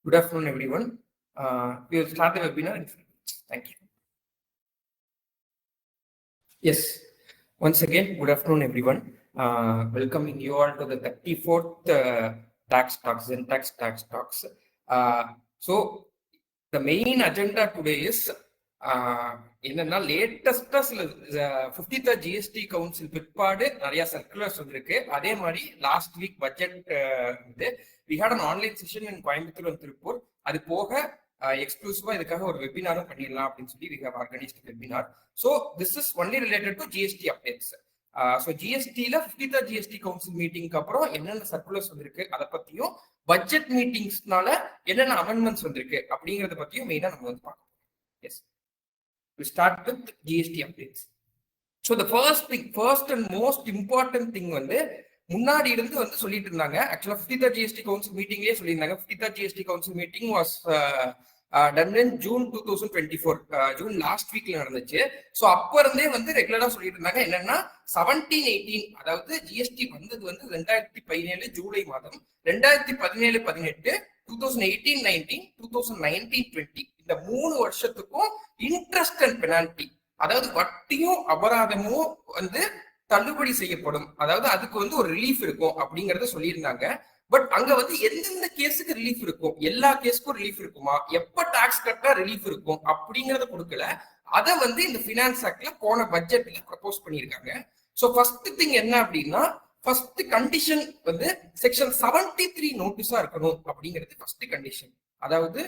Good afternoon, everyone. We will start the webinar in 5 minutes. Thank you. Yes, once again, good afternoon, everyone. Welcoming you all to the 34th tax talks and tax talks. So, the main agenda today is என்னன்னா லேட்டஸ்டா சில 50th GST council பிற்பாடு நிறைய circulars வந்திருக்கு. அதே மாதிரி last week budget வந்து we had an online session in Coimbatore and Tiruppur. அது போக எக்ஸ்க்ளூசிவா இதுக்காக ஒரு வெபினாரும் பண்ணிடலாம் அப்படின்னு சொல்லி we have organized a webinar. So this is only related to GST updates. So ஜிஎஸ்டியில் 50th GST கவுன்சில் மீட்டிங்க்கு அப்புறம் என்னென்ன சர்க்குலர்ஸ் வந்திருக்கு அதை பற்றியும் பட்ஜெட் மீட்டிங்ஸ்னால என்னென்ன அமெண்ட்மெண்ட்ஸ் வந்திருக்கு அப்படிங்கிறத பற்றியும் மெயினாக நம்ம வந்து பார்க்கணும். Yes, we start with GST updates. So the first and most important thing வந்து முன்னாடி இருந்து வந்து சொல்லிட்டு இருந்தாங்க. ஆக்சுவலா 50th GST கவுன்சில் மீட்டிங்லேயே சொல்லியிருந்தாங்க. 50th GST council meeting was done in June 2024, June last வீக்ல நடந்துச்சு. ஸோ அப்ப இருந்தே வந்து ரெகுலரா சொல்லிட்டு இருந்தாங்க என்னன்னா 17-18, அதாவது ஜிஎஸ்டி வந்தது வந்து 2017 ஜூலை மாதம், 2017-18, 2018-19, 2019-20 இந்த 3 வருஷத்துக்கும் இன்ட்ரெஸ்ட் அண்ட் பெனால்டி, அதாவது வட்டியும் அபராதமும் வந்து தள்ளுபடி செய்யப்படும். அதாவது அதுக்கு வந்து ஒரு ரிலீஃப் இருக்கும் அப்படிங்கறத சொல்லியிருந்தாங்க. பட் அங்க வந்து எந்தெந்த கேஸுக்கு ரிலீஃப் இருக்கும், எல்லா கேஸுக்கும் ரிலீஃப் இருக்குமா, எப்ப டாக்ஸ் கட்டா ரிலீஃப் இருக்கும் அப்படிங்கறத கொடுக்கல. அதை வந்து இந்த ஃபினான்ஸ் ஆக்ட்ல போன பட்ஜெட்ல ப்ரப்போஸ் பண்ணியிருக்காங்க. ஸோ ஃபர்ஸ்ட் திங் என்ன அப்படின்னா, ஃபர்ஸ்ட் கண்டிஷன் வந்து செக்ஷன் 73 நோட்டீஸா இருக்கணும் அப்படிங்கிறது ஃபர்ஸ்ட் கண்டிஷன். அதாவது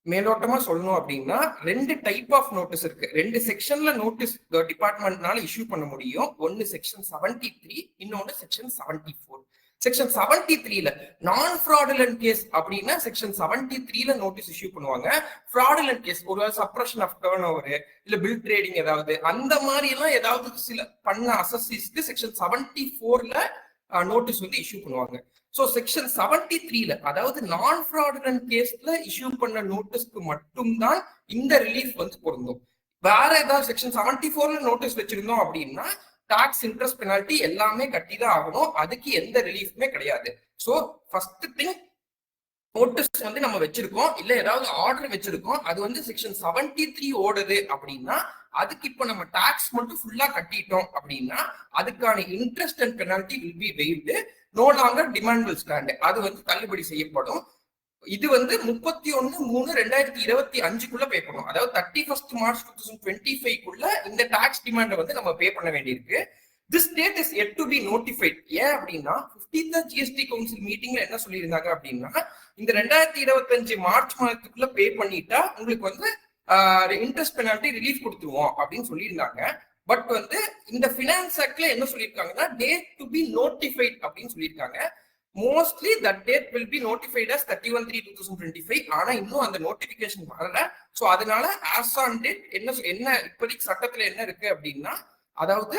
மேலோட்டமா சொல்லணும் அப்படின்னா 2 டைப் ஆஃப் நோட்டீஸ் இருக்கு. 2 செக்ஷன்ல நோட்டீஸ் டிபார்ட்மெண்ட்னால இஷ்யூ பண்ண முடியும். ஒன்னு செக்ஷன் 73, இன்னொன்னு செக்ஷன் 74. செக்ஷன் 73ல நான் ஃப்ராடுலன்ட் கேஸ் அப்படின்னா செக்ஷன் 73ல நோட்டீஸ் இஷ்யூ பண்ணுவாங்க. ஃப்ராடுலன்ட் கேஸ், ஒரு சப்ரஷன் ஆஃப் டர்ன் ஓவர் இல்ல பில் ட்ரேடிங் ஏதாவது அந்த மாதிரி எல்லாம் ஏதாவது சில பண்ண அசஸிஸ்க்கு செக்ஷன் 74ல நோட்டீஸ் வந்து இஷ்யூ பண்ணுவாங்க. ஸோ செக்ஷன் 73ல அதாவது நான் ஃப்ராடுலன்ட் கேஸ்ல இஷ்யூ பண்ண நோட்டீஸ்க்கு மட்டும்தான் இந்த ரிலீஃப் வந்து பொருந்தும். வேற ஏதாவது செக்ஷன் 74ல நோட்டீஸ் வச்சிருந்தோம் அப்படின்னா டாக்ஸ், இன்ட்ரெஸ்ட், பெனால்டி எல்லாமே கட்டி தான் ஆகணும். அதுக்கு எந்த ரிலீஃப்மே கிடையாது. ஸோ ஃபர்ஸ்ட் திங், நோட்டீஸ் வந்து நம்ம வச்சிருக்கோம் இல்ல ஏதாவது ஆர்டர் வச்சிருக்கோம், அது வந்து செக்ஷன் 73 ஓடுது அப்படின்னா அதுக்கு இப்ப நம்ம டாக்ஸ் மட்டும் ஃபுல்லா கட்டிட்டோம் அப்படின்னா அதுக்கான interest and penalty will be waived, no longer demand will stand, அது வந்து தள்ளுபடி செய்யப்படும். இது வந்து 31/3/2025 பே பண்ணணும். அதாவது 31st March 2025 இந்த டாக்ஸ் டிமாண்டை வந்து நம்ம பே பண்ண வேண்டியிருக்கு. This date is yet to be notified. ஏன் அப்படின்னா 50th GST கவுன்சில் மீட்டிங்ல என்ன சொல்லியிருந்தாங்க அப்படின்னா, இந்த 2025 மார்ச் மாதத்துக்குள்ள பே பண்ணிட்டா உங்களுக்கு வந்து இன்ட்ரெஸ்ட் பெனால்டி ரிலீஃப் கொடுத்துருவோம் அப்படின்னு சொல்லியிருந்தாங்க. பட் வந்து இந்த ஃபினான்ஸ் ஆக்ட்ல என்ன சொல்லியிருக்காங்கன்னா டேட் டு பி நோட்டிஃபைட் அப்படின்னு சொல்லியிருக்காங்க. Mostly that date will be notified as 31/3/2025. ஆனா இன்னும் அந்த நோட்டிபிகேஷன் வரல. ஸோ அதனால ஆஸ் ஆன் டேட் என்ன இப்போதைக்கு சட்டத்துல என்ன இருக்கு அப்படின்னா, அதாவது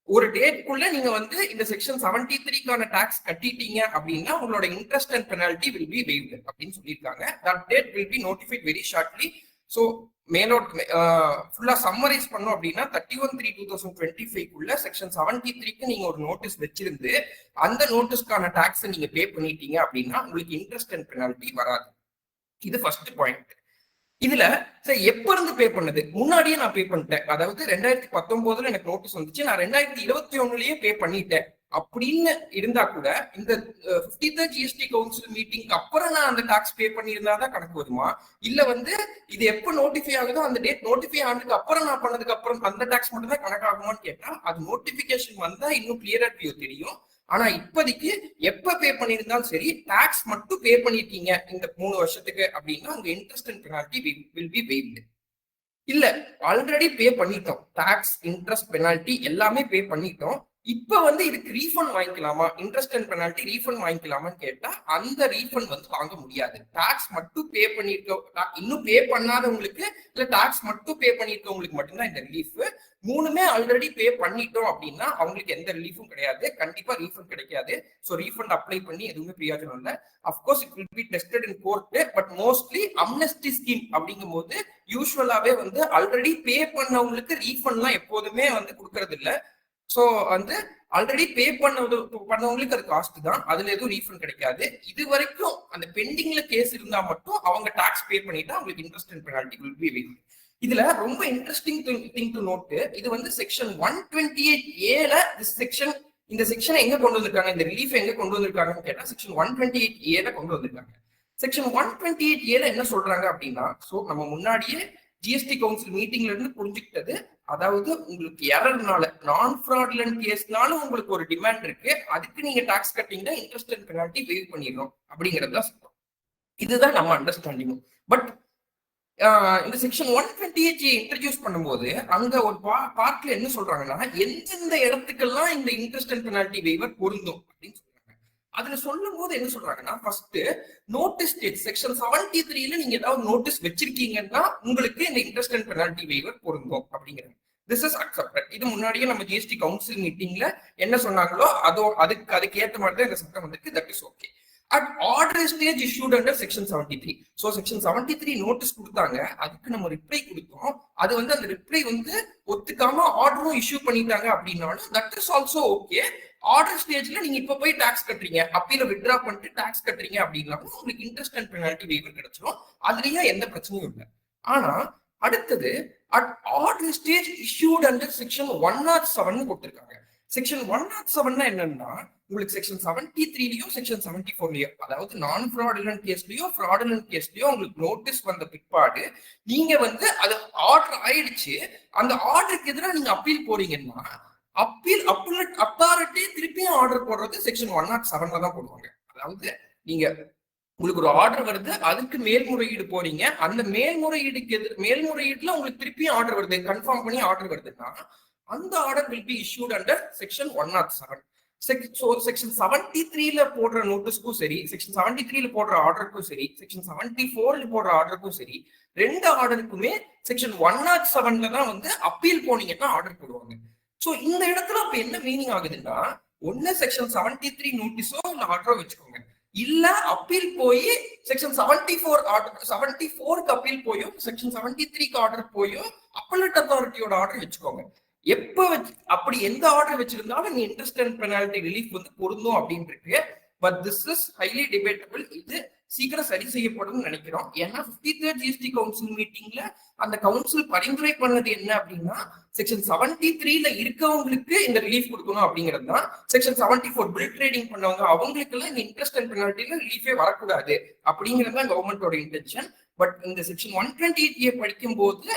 ஒரு டேட்குள்ள நீங்க வந்து இந்த செக்ஷன் 73க்கான டாக்ஸ் கட்டிட்டீங்க அப்படின்னா உங்களோட interest and penalty will be waived அப்படின்னு சொல்லியிருக்காங்க. That date will be notified very shortly. So ஃபுல்லா சம்மரைஸ் பண்ணோம் அப்படின்னா 31/3/2025 செக்ஷன் 73க்கு நீங்க ஒரு நோட்டீஸ் வச்சிருந்து அந்த நோட்டீஸ்க்கான டாக்ஸ் நீங்க பே பண்ணிட்டீங்க அப்படின்னா உங்களுக்கு இன்ட்ரெஸ்ட் அண்ட் பெனால்டி வராது. இது ஃபர்ஸ்ட் பாயிண்ட். இதுல சரி எப்ப இருந்து பே பண்ணது, முன்னாடியே நான் பே பண்ணிட்டேன். அதாவது 2019 எனக்கு நோட்டீஸ் வந்துச்சு, நான் 2021 பே பண்ணிட்டேன் அப்படின்னு இருந்தா கூட இந்த 50th GST கவுன்சில் மீட்டிங் அப்புறம் நான் அந்த டாக்ஸ் பே பண்ணியிருந்தாதான் கணக்கு வருமா, இல்ல வந்து இது எப்ப நோட்டிஃபை ஆகுதோ அந்த டேட் நோட்டிஃபை ஆனதுக்கு அப்புறம் நான் பண்ணதுக்கு அப்புறம் அந்த டாக்ஸ் மட்டும் தான் கணக்காகுமான்னு கேட்டா அது நோட்டிபிகேஷன் வந்தா இன்னும் கிளியரா தெரியும். ஆனா இப்போதைக்கு எப்ப பே பண்ணியிருந்தாலும் சரி டாக்ஸ் மட்டும் பே பண்ணிருக்கீங்க இந்த 3 வருஷத்துக்கு அப்படின்னா உங்க interest and penalty will be waived. இல்ல ஆல்ரெடி பே பண்ணிட்டோம், டாக்ஸ், இன்ட்ரெஸ்ட், பெனால்டி எல்லாமே பே பண்ணிட்டோம், இப்ப வந்து இதுக்கு ரீஃபண்ட் வாங்கிக்கலாமா, இன்ட்ரெஸ்ட் அண்ட் பெனால்டி ரீஃபண்ட் வாங்கிக்கலாமான்னு கேட்டா அந்த ரீஃபண்ட் வந்து வாங்க முடியாது. டாக்ஸ் மட்டும் பே பண்ணிருக்க, இன்னும் பே பண்ணாதவங்களுக்கு இல்ல டாக்ஸ் மட்டும் பே பண்ணிருக்கவங்களுக்கு மட்டும்தான் இந்த ரிலீஃப். 3மே ஆல்ரெடி பே பண்ணிட்டோம் அப்படின்னா அவங்களுக்கு எந்த ரிலீஃபும் கிடையாது, கண்டிப்பா ரீஃபண்ட் கிடைக்காது. ஸோ ரீஃபண்ட் அப்ளை பண்ணி எதுவுமே பிரயோஜனம் இல்லை. Of course it will be tested in court, but mostly amnesty scheme அப்படிங்கும் போது யூஸ்வலாவே வந்து ஆல்ரெடி பே பண்ணவங்களுக்கு ரீஃபண்ட்லாம் எப்போதுமே வந்து கொடுக்கறது இல்லை. ஸோ வந்து ஆல்ரெடி பே பண்ணவங்களுக்கு அது காஸ்ட் தான், அதுல எதுவும் ரீஃபண்ட் கிடைக்காது. இது வரைக்கும் அந்த பெண்டிங்ல கேஸ் இருந்தா மட்டும் அவங்க டாக்ஸ் பே பண்ணிட்டா அவங்களுக்கு interest and penalty will be wave. இதுல ரொம்ப இன்ட்ரெஸ்டிங் திங் டு நோட், இது வந்து செக்ஷன் 128A செக்ஷன். இந்த செக்ஷனை எங்க கொண்டு வந்திருக்காங்க, இந்த ரிலீஃப் எங்க கொண்டு வந்திருக்காங்கன்னு கேட்டா செக்ஷன் 128A கொண்டு வந்திருக்காங்க. செக்ஷன் 128A என்ன சொல்றாங்க அப்படின்னா, சோ நம்ம முன்னாடியே ஜிஎஸ்டி கவுன்சில் மீட்டிங்ல இருந்து புரிஞ்சுக்கிட்டது, அதாவது உங்களுக்கு எரர்னால நான் ஃப்ராடுலன்ட் கேஸ்னால உங்களுக்கு ஒரு டிமாண்ட் இருக்கு, அதுக்கு நீங்க டாக்ஸ் கட்டிங்கன்னா இன்ட்ரெஸ்ட் அண்ட் பெனால்டி வேவ் பண்ணிடணும் அப்படிங்கறத சொல்றோம். இதுதான் நம்ம அண்டர்ஸ்டாண்டிங். பட் இந்த செக்ஷன் 128 இன்ட்ரடியூஸ் பண்ணும்போது அங்க ஒரு பார்ட்ல என்ன சொல்றாங்கன்னா, எந்தெந்த இடத்துக்கெல்லாம் இந்த இன்ட்ரெஸ்ட் அண்ட் பெனால்டி வேவர் பொருந்தும் அப்படின்னு சொல்றாங்க. அதுல சொல்லும் போது என்ன சொல்றாங்கன்னா, ஃபர்ஸ்ட் நோட்டீஸ் ஸ்டேட் செக்ஷன் 73ல நீங்க ஏதாவது நோட்டீஸ் வச்சிருக்கீங்கன்னா உங்களுக்கு இந்த இன்ட்ரெஸ்ட் அண்ட் பெனால்டி வேவர் பொருந்தும் அப்படிங்கிறாங்க. This is accepted. இது முன்னாடியே நம்ம ஜிஎஸ்டி கவுன்சில் மீட்டிங்ல என்ன சொன்னாங்களோ அதுக்கு ஏற்ற மாதிரி தான் இந்த சட்டம் வந்திருக்கு. That is okay. At order stage issued under section 73. So section 73 notice கொடுத்தாங்க, அதுக்கு நம்ம ரிப்ளை கொடுத்தோம். அது வந்து அந்த ரிப்ளை வந்து ஒத்துக்காம ஆர்டரும் இஷ்யூ பண்ணிட்டாங்க அப்படின்னாலும் that is also okay. Order ஸ்டேஜ்ல நீங்க இப்ப போய் டாக்ஸ் கட்டுறீங்க, அப்பீல வித்ட்ரா பண்ணிட்டு டாக்ஸ் கட்டுறீங்க அப்படின்னாலும் உங்களுக்கு இன்ட்ரெஸ்ட் அண்ட் பெனால்டி வேவர் கிடைச்சிடும். அதுலயே எந்த பிரச்சனையும் இல்லை. ஆனா அடுத்தது at order stage issued under section 107 கொடுத்திருக்காங்க. செக்ஷன் 107 என்னன்னா, உங்களுக்கு செக்ஷன் 73லயும் செக்ஷன் 74லயும், அதாவது நான் ஃப்ராடுலன்ட் கேஸ்லயோ ஃப்ராடுலன்ட் கேஸ்லயோ உங்களுக்கு நோட்டீஸ் வந்த பிற்பாடு நீங்க வந்து அது ஆர்டர் ஆயிடுச்சு, அந்த ஆர்டருக்கு எதிராக நீங்க அப்பீல் போறீங்கன்னா அப்பீல் அத்தாரிட்டி திருப்பியும் ஆர்டர் போடுறது செக்ஷன் 107ல தான் போடுவாங்க. அதாவது நீங்க உங்களுக்கு ஒரு ஆர்டர் வருது, அதுக்கு மேல்முறையீடு போறீங்க, அந்த மேல்முறையீடுல உங்களுக்கு திருப்பியும் ஆர்டர் வருது, கன்ஃபார்ம் பண்ணி ஆர்டர் வருதுன்னா அந்த order will be issued under section 107. Section 73ல போடுற நோட்டீஸ்க்கும் சரி, செக்ஷன் 73ல போடுற ஆர்டருக்கும் சரி, செக்ஷன் 74ல போடுற ஆர்டருக்கும் சரி, ரெண்டு ஆர்டருக்குமே செக்ஷன் 107ல தான் வந்து அப்பீல் போனீங்கன்னா ஆர்டர் போடுவாங்க. சோ இந்த இடத்துல அப்ப என்ன மீனிங் ஆகுதுன்னா, ஒன்னு செக்ஷன் 73 நோட்டீஸோ இல்ல ஆர்டரோ வச்சுக்கோங்க, இல்ல அப்பீல் போய் செக்ஷன் 74க்கு அப்பீல் போயும் செக்ஷன் 73க்கு ஆர்டர் போயும் அப்பீலேட் அத்தாரிட்டியோட ஆர்டர் வச்சுக்கோங்க. எப்ப அப்படி எந்த ஆர்டர் வச்சிருந்தாலும் நீ இன்ட்ரெஸ்ட் அண்ட் பெனால்டி ரிலீஃப் வந்து பொருந்தும் அப்படின்னு இருக்கு. But this is highly debatable. இது சீக்கிரம் சரி செய்யப்படும் நினைக்கிறோம். ஏன்னா 53rd ஜிஎஸ்டி கவுன்சில் மீட்டிங்ல அந்த கவுன்சில் பரிந்துரை பண்ணது என்ன அப்படின்னா, செக்ஷன் 73ல இருக்கவங்களுக்கு இந்த ரிலீஃப் கொடுக்கணும் அப்படிங்கிறது தான். செக்ஷன் 74 பில் ட்ரேடிங் பண்ணவங்க அவங்களுக்கு எல்லாம் இந்த இன்ட்ரெஸ்ட் அண்ட் பெனால்டில ரிலீஃபே வரக்கூடாது அப்படிங்கிறது தான் கவர்மெண்டோட இன்டென்ஷன். பட் இந்த செக்ஷன் 128 படிக்கும் போது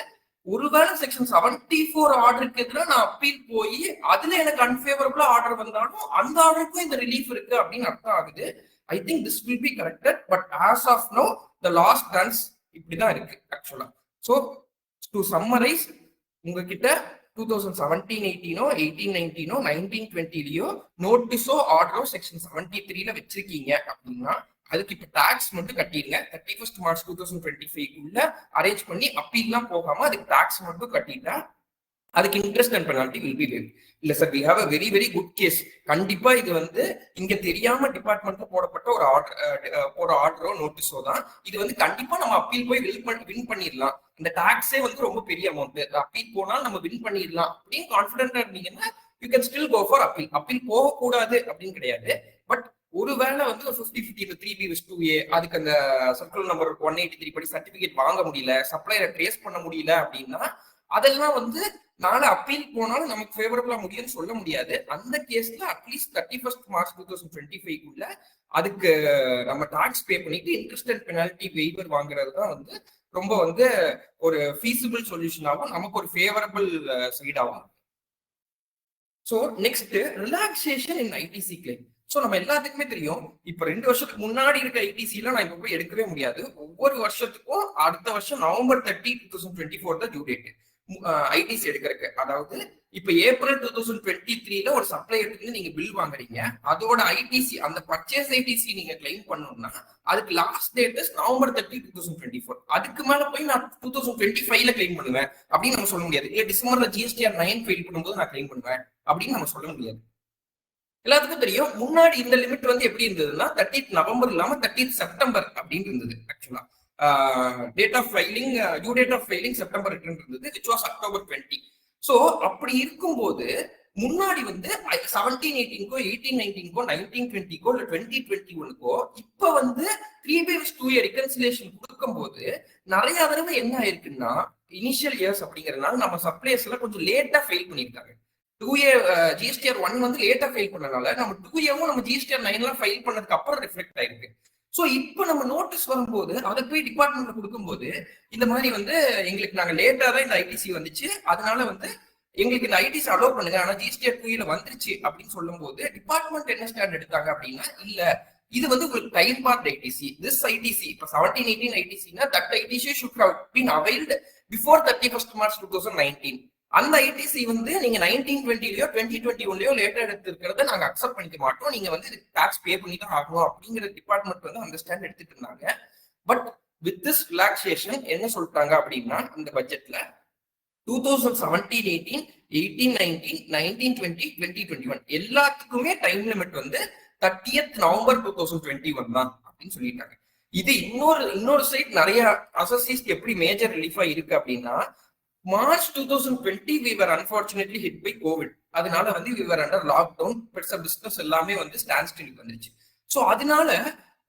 ஒருவேளை செக்ஷன் 74 ஆர்டருக்கு எதிராக நான் அப்பீல் போய் அதுல எனக்கு அன்ஃபேவரபிளா ஆர்டர் வந்தாலும் அந்த ஆர்டருக்கும் இந்த ரிலீஃப் இருக்கு அப்படின்னு அர்த்தம் ஆகுது. I think this will be corrected. But as of now the last dance இப்படிதான் இருக்கு ஆக்சுவலா. ஸோ டு சம்மரைஸ், உங்ககிட்ட 2017-18 18-19 19-20 நோட்டீஸோ ஆர்டரோ செக்ஷன் 73ல வச்சிருக்கீங்க அப்படின்னா அதுக்கு இப்ப டாக்ஸ் மட்டும் கட்டிடுங்க. 31st March 2025 அரேஞ்ச் பண்ணி அப்பீல்லாம் போகாம அதுக்கு டாக்ஸ் மட்டும் கட்டிட்டா அதுக்கு interest and penalty will be waive. இல்ல sir, we have a very very good case. கண்டிப்பா இது வந்து இங்க தெரியாம டிபார்ட்மெண்ட்ல போடப்பட்ட ஒரு ஆர்டரோ நோட்டீஸோ தான். இது வந்து கண்டிப்பா நம்ம அப்பீல் போய் வின் பண்ணிடலாம். இந்த டாக்ஸே வந்து ரொம்ப பெரிய அமௌண்ட், அப்பீல் போனால் நம்ம வின் பண்ணிடலாம் அப்படின்னு கான்பிடென்டா இருந்தீங்கன்னா you can still go for appeal. Appeal போகக்கூடாது அப்படின்னு கிடையாது. பட் ஒருவேளை வந்து 50-50 3B/2A அதுக்கு அந்த சர்க்குலர் நம்பர் 183 படி சர்டிபிகேட் வாங்க முடியல, சப்ளையரை ட்ரேஸ் பண்ண முடியல அப்படின்னா அதெல்லாம் வந்து நாளை அப்பீல் போனாலும் நமக்கு ஃபேவரபிளா முடியும்னு சொல்ல முடியாது. அந்த கேஸ்ல அட்லீஸ்ட் 31st March 2025 அதுக்கு நம்ம டாக்ஸ் பே பண்ணிட்டு இன்ட்ரெஸ்ட் அண்ட் பெனால்டி வெய்வர் வாங்குறது தான் வந்து ரொம்ப வந்து ஒரு ஃபீசிபிள் சொல்யூஷனாகவும் நமக்கு ஒரு ஃபேவரபிள் சைடாகும். So next, relaxation in ITC claim. So நம்ம எல்லாத்துக்குமே தெரியும், இப்ப 2 வருஷத்துக்கு முன்னாடி இருக்க ஐடிசில நான் இப்ப போய் எடுக்கவே முடியாது. ஒவ்வொரு வருஷத்துக்கும் அடுத்த வருஷம் November 30, 2024 தான் டியூ டேட் ஐடிசி எடுக்கிறதுக்கு. அதாவது இப்ப April 2023 ஒரு சப்ளையருக்கு நீங்க பில் வாங்குறீங்க, அதோட ஐடிசி அந்த பர்ச்சேஸ் ஐடிசி நீங்க கிளைம் பண்ணணும்னா அதுக்கு லாஸ்ட் டேட் November 30, 2024. அதுக்கு மேல போய் நான் 2025 கிளைம் பண்ணுவேன் அப்படின்னு நம்ம சொல்ல முடியாது. இல்ல டிசம்பர்ல GSTR 9 ஃபைல் பண்ணும்போது நான் கிளைம் பண்ணுவேன் அப்படின்னு நம்ம சொல்ல முடியாது. எல்லாத்துக்கும் தெரியும், முன்னாடி இந்த லிமிட் வந்து எப்படி இருந்ததுன்னா 30th November இல்லாம 30th September அப்படின்னு இருந்தது. ஆக்சுவலா date of filing, due date of filing September இருந்தது, which was October 20. ஸோ அப்படி இருக்கும்போது முன்னாடி வந்து 17-18க்கோ 18-19க்கோ 19-20க்கோ இல்ல 20-21க்கோ இப்ப வந்து 3/2 இயர் ரிகன்சிலேஷன் கொடுக்கும் போது நிறைய தடவை என்ன ஆயிருக்குன்னா இனிஷியல் இயர்ஸ் அப்படிங்கறதுனால நம்ம சப்ளையர்ஸ்ல கொஞ்சம் லேட்டா ஃபெயில் பண்ணிருக்காங்க. 2A ஜிஎஸ்டிஆர் 1 வந்து லேட்டா ஃபைல் பண்ணனால நம்ம 2Aவும் நம்ம ஜிஎஸ்டிஆர் 9 ஃபைல் பண்ணதுக்கு அப்புறம் ரிஃப்ளெக்ட் ஆயிருக்கு. சோ இப்போ நம்ம நோட்டீஸ் வரும்போது அதை போய் டிபார்ட்மெண்ட்ல கொடுக்கும்போது இந்த மாதிரி வந்து எங்களுக்கு நாங்க லேட்டா தான் இந்த ஐடிசி வந்துச்சு, அதனால வந்து எங்களுக்கு இந்த ஐடிசி அலோவ் பண்ணுங்க, ஆனா ஜிஎஸ்டிஆர் 2 வந்துருச்சு அப்படின்னு சொல்லும் போது டிபார்ட்மெண்ட் என்ன ஸ்டாண்ட் எடுத்தாங்க அப்படின்னா, இல்ல இது வந்து உங்களுக்கு time part ITC, this ITC இப்போ 17-18 ஐடிசினா that ITC should have been availed before 31st March 2019. அந்த ஐடிசி வந்து நீங்க 19-20லயோ 20-21லயோ லேட்டர் எடுத்திருக்கிறத நாங்க அக்செப்ட் பண்ணிக்க மாட்டோம், நீங்க வந்து டாக்ஸ் பே பண்ணி தான் ஆகணும் அப்படிங்கிற டிபார்ட்மெண்ட் வந்து அண்டர்ஸ்டாண்ட் எடுத்துட்டு இருந்தாங்க. பட் வித் திஸ் ரிலாக்ஸேஷன் என்ன சொல்லிட்டாங்க அப்படின்னா இந்த பட்ஜெட்ல 2017-18, 18-19, 19-20, 20-21 எல்லாத்துக்குமே டைம் லிமிட் வந்து 30th November 2021 தான் அப்படின்னு சொல்லிட்டாங்க. இது இன்னொரு சைட் நிறைய அசோசியேட்ஸ்க்கு எப்படி மேஜர் ரிலீஃபா இருக்கு அப்படின்னா, March 2020 we were unfortunately hit by COVID. அதனால வந்து we were under lockdown, பெருசா பிசினஸ் எல்லாமே வந்து ஸ்டாண்ட் ஸ்டில் வந்துருச்சு. சோ அதனால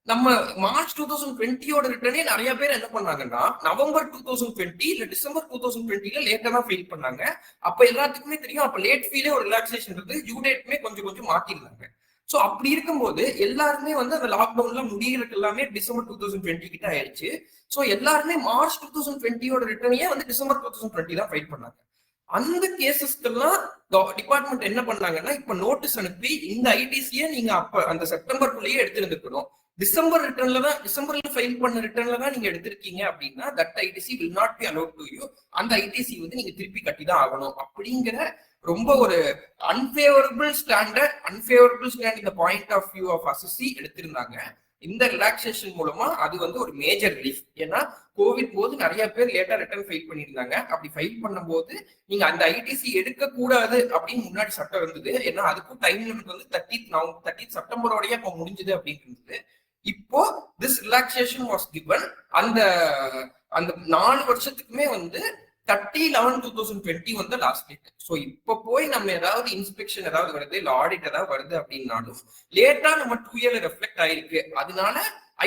நம்ம மார்ச் 2020யோட ரிட்டர்னே நிறைய பேர் என்ன பண்ணாங்கன்னா நவம்பர் 2020 இல்ல டிசம்பர் 2020ல லேட்டா தான் ஃபீல் பண்ணாங்க. அப்ப எல்லாத்துக்குமே தெரியும், அப்ப லேட் ஃபீலே ஒரு ரிலாக்ஸேஷன் இருக்கு, டியூ டேட்மே கொஞ்சம் மாத்திருந்தாங்க. சோ அப்படி இருக்கும்போது எல்லாருமே வந்து அந்த லாக்டவுன்ல முடியறதுக்கு எல்லாமே டிசம்பர் 2020 கிட்ட ஆயிடுச்சு. சோ எல்லாருமே மார்ச் 2020யோட ரிட்டர்னையே வந்து டிசம்பர் 2020 தான் ஃபைல் பண்ணாங்க. அந்த கேசஸ்க்கெல்லாம் டிபார்ட்மெண்ட் என்ன பண்ணாங்கன்னா இப்ப நோட்டீஸ் அனுப்பி இந்த ஐடிசியை நீங்க அப்ப அந்த செப்டம்பருக்குள்ளேயே எடுத்திருந்துக்கணும், டிசம்பர்ல ஃபைல் பண்ண ரிட்டர்ன்ல தான் நீங்க எடுத்திருக்கீங்க அப்படின்னா that ITC will not be allot to you, அந்த ஐடிசி வந்து நீங்க திருப்பி கட்டி தான் ஆகணும் அப்படிங்கிற ரொம்ப ஒரு அன்ஃபேவரபிள் ஸ்டாண்ட் இந்த point of view of assessee எடுத்திருந்தாங்க. இந்த ரிலாக்ஸேஷன் மூலமா அது வந்து ஒரு மேஜர் ரிலீஃப். ஏன்னா கோவிட் போது நிறைய பேர் லேட்டா ரிட்டர்ன் ஃபைல் பண்ணியிருந்தாங்க. அப்படி ஃபைல் பண்ணும்போது நீங்க அந்த ஐடிசி எடுக்க கூடாது அப்படின்னு முன்னாடி சட்டம் இருந்தது. ஏன்னா அதுக்கும் டைம் லிமிட் வந்து 30th செப்டம்பரோடய இப்போ முடிஞ்சது அப்படின்னு இருந்தது. இப்போ திஸ் ரிலாக்ஸேஷன் வாஸ் கிவன். அந்த 4 வருஷத்துக்குமே வந்து 30/11/2020 வந்து லாஸ்ட் டேட். ஸோ இப்போ போய் நம்ம ஏதாவது இன்ஸ்பெக்ஷன் ஏதாவது வருது இல்லை ஆடிட் ஏதாவது வருது அப்படின்னாலும் லேட்டா நம்ம 2 இயர்ல ரெஃப்ளெக்ட் ஆயிருக்கு, அதனால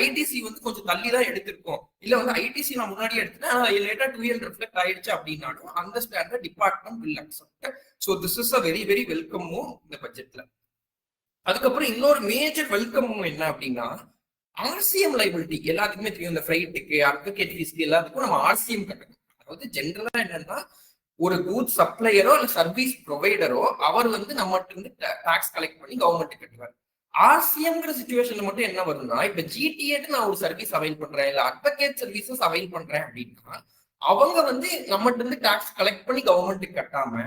ஐடிசி வந்து கொஞ்சம் தள்ளி தான் எடுத்திருக்கோம், இல்ல வந்து ஐடிசி நான் முன்னாடி எடுத்தேன் லேட்டா 2 இயர் ரெஃப்ளெக்ட் ஆயிடுச்சு அப்படின்னாலும் அந்த standard department will accept. So this is a very very welcome move இந்த பட்ஜெட்ல. அதுக்கப்புறம் இன்னொரு மேஜர் வெல்கம் மூவ் என்ன அப்படின்னா ஆர்சிஎம் லைபிலிட்டி. எல்லாத்துக்குமே தெரியும், இந்த ஃப்ரைட்டுக்கு அட்வொகேட் ஃபீஸ்க்கு எல்லாத்துக்கும் நம்ம ஆர்சிஎம் கட்டணும். அதாவது ஜென்ரலா என்னன்னா ஒரு கூட் சப்ளையரோ இல்ல சர்வீஸ் ப்ரொவைடரோ அவர் வந்து நம்மகிட்ட இருந்து டாக்ஸ் கலெக்ட் பண்ணி கவர்மெண்ட் கட்டுவார். ஆர்சிஎம்ங்கிற சிச்சுவேஷன்ல மட்டும் என்ன வரும்னா, இப்ப ஜிடிஏட்டு நான் ஒரு சர்வீஸ் அவைல் பண்றேன் இல்ல அட்வொகேட் சர்வீசஸ் அவைல் பண்றேன் அப்படின்னா அவங்க வந்து நம்மகிட்ட இருந்து டாக்ஸ் கலெக்ட் பண்ணி கவர்மெண்ட்டுக்கு கட்டாம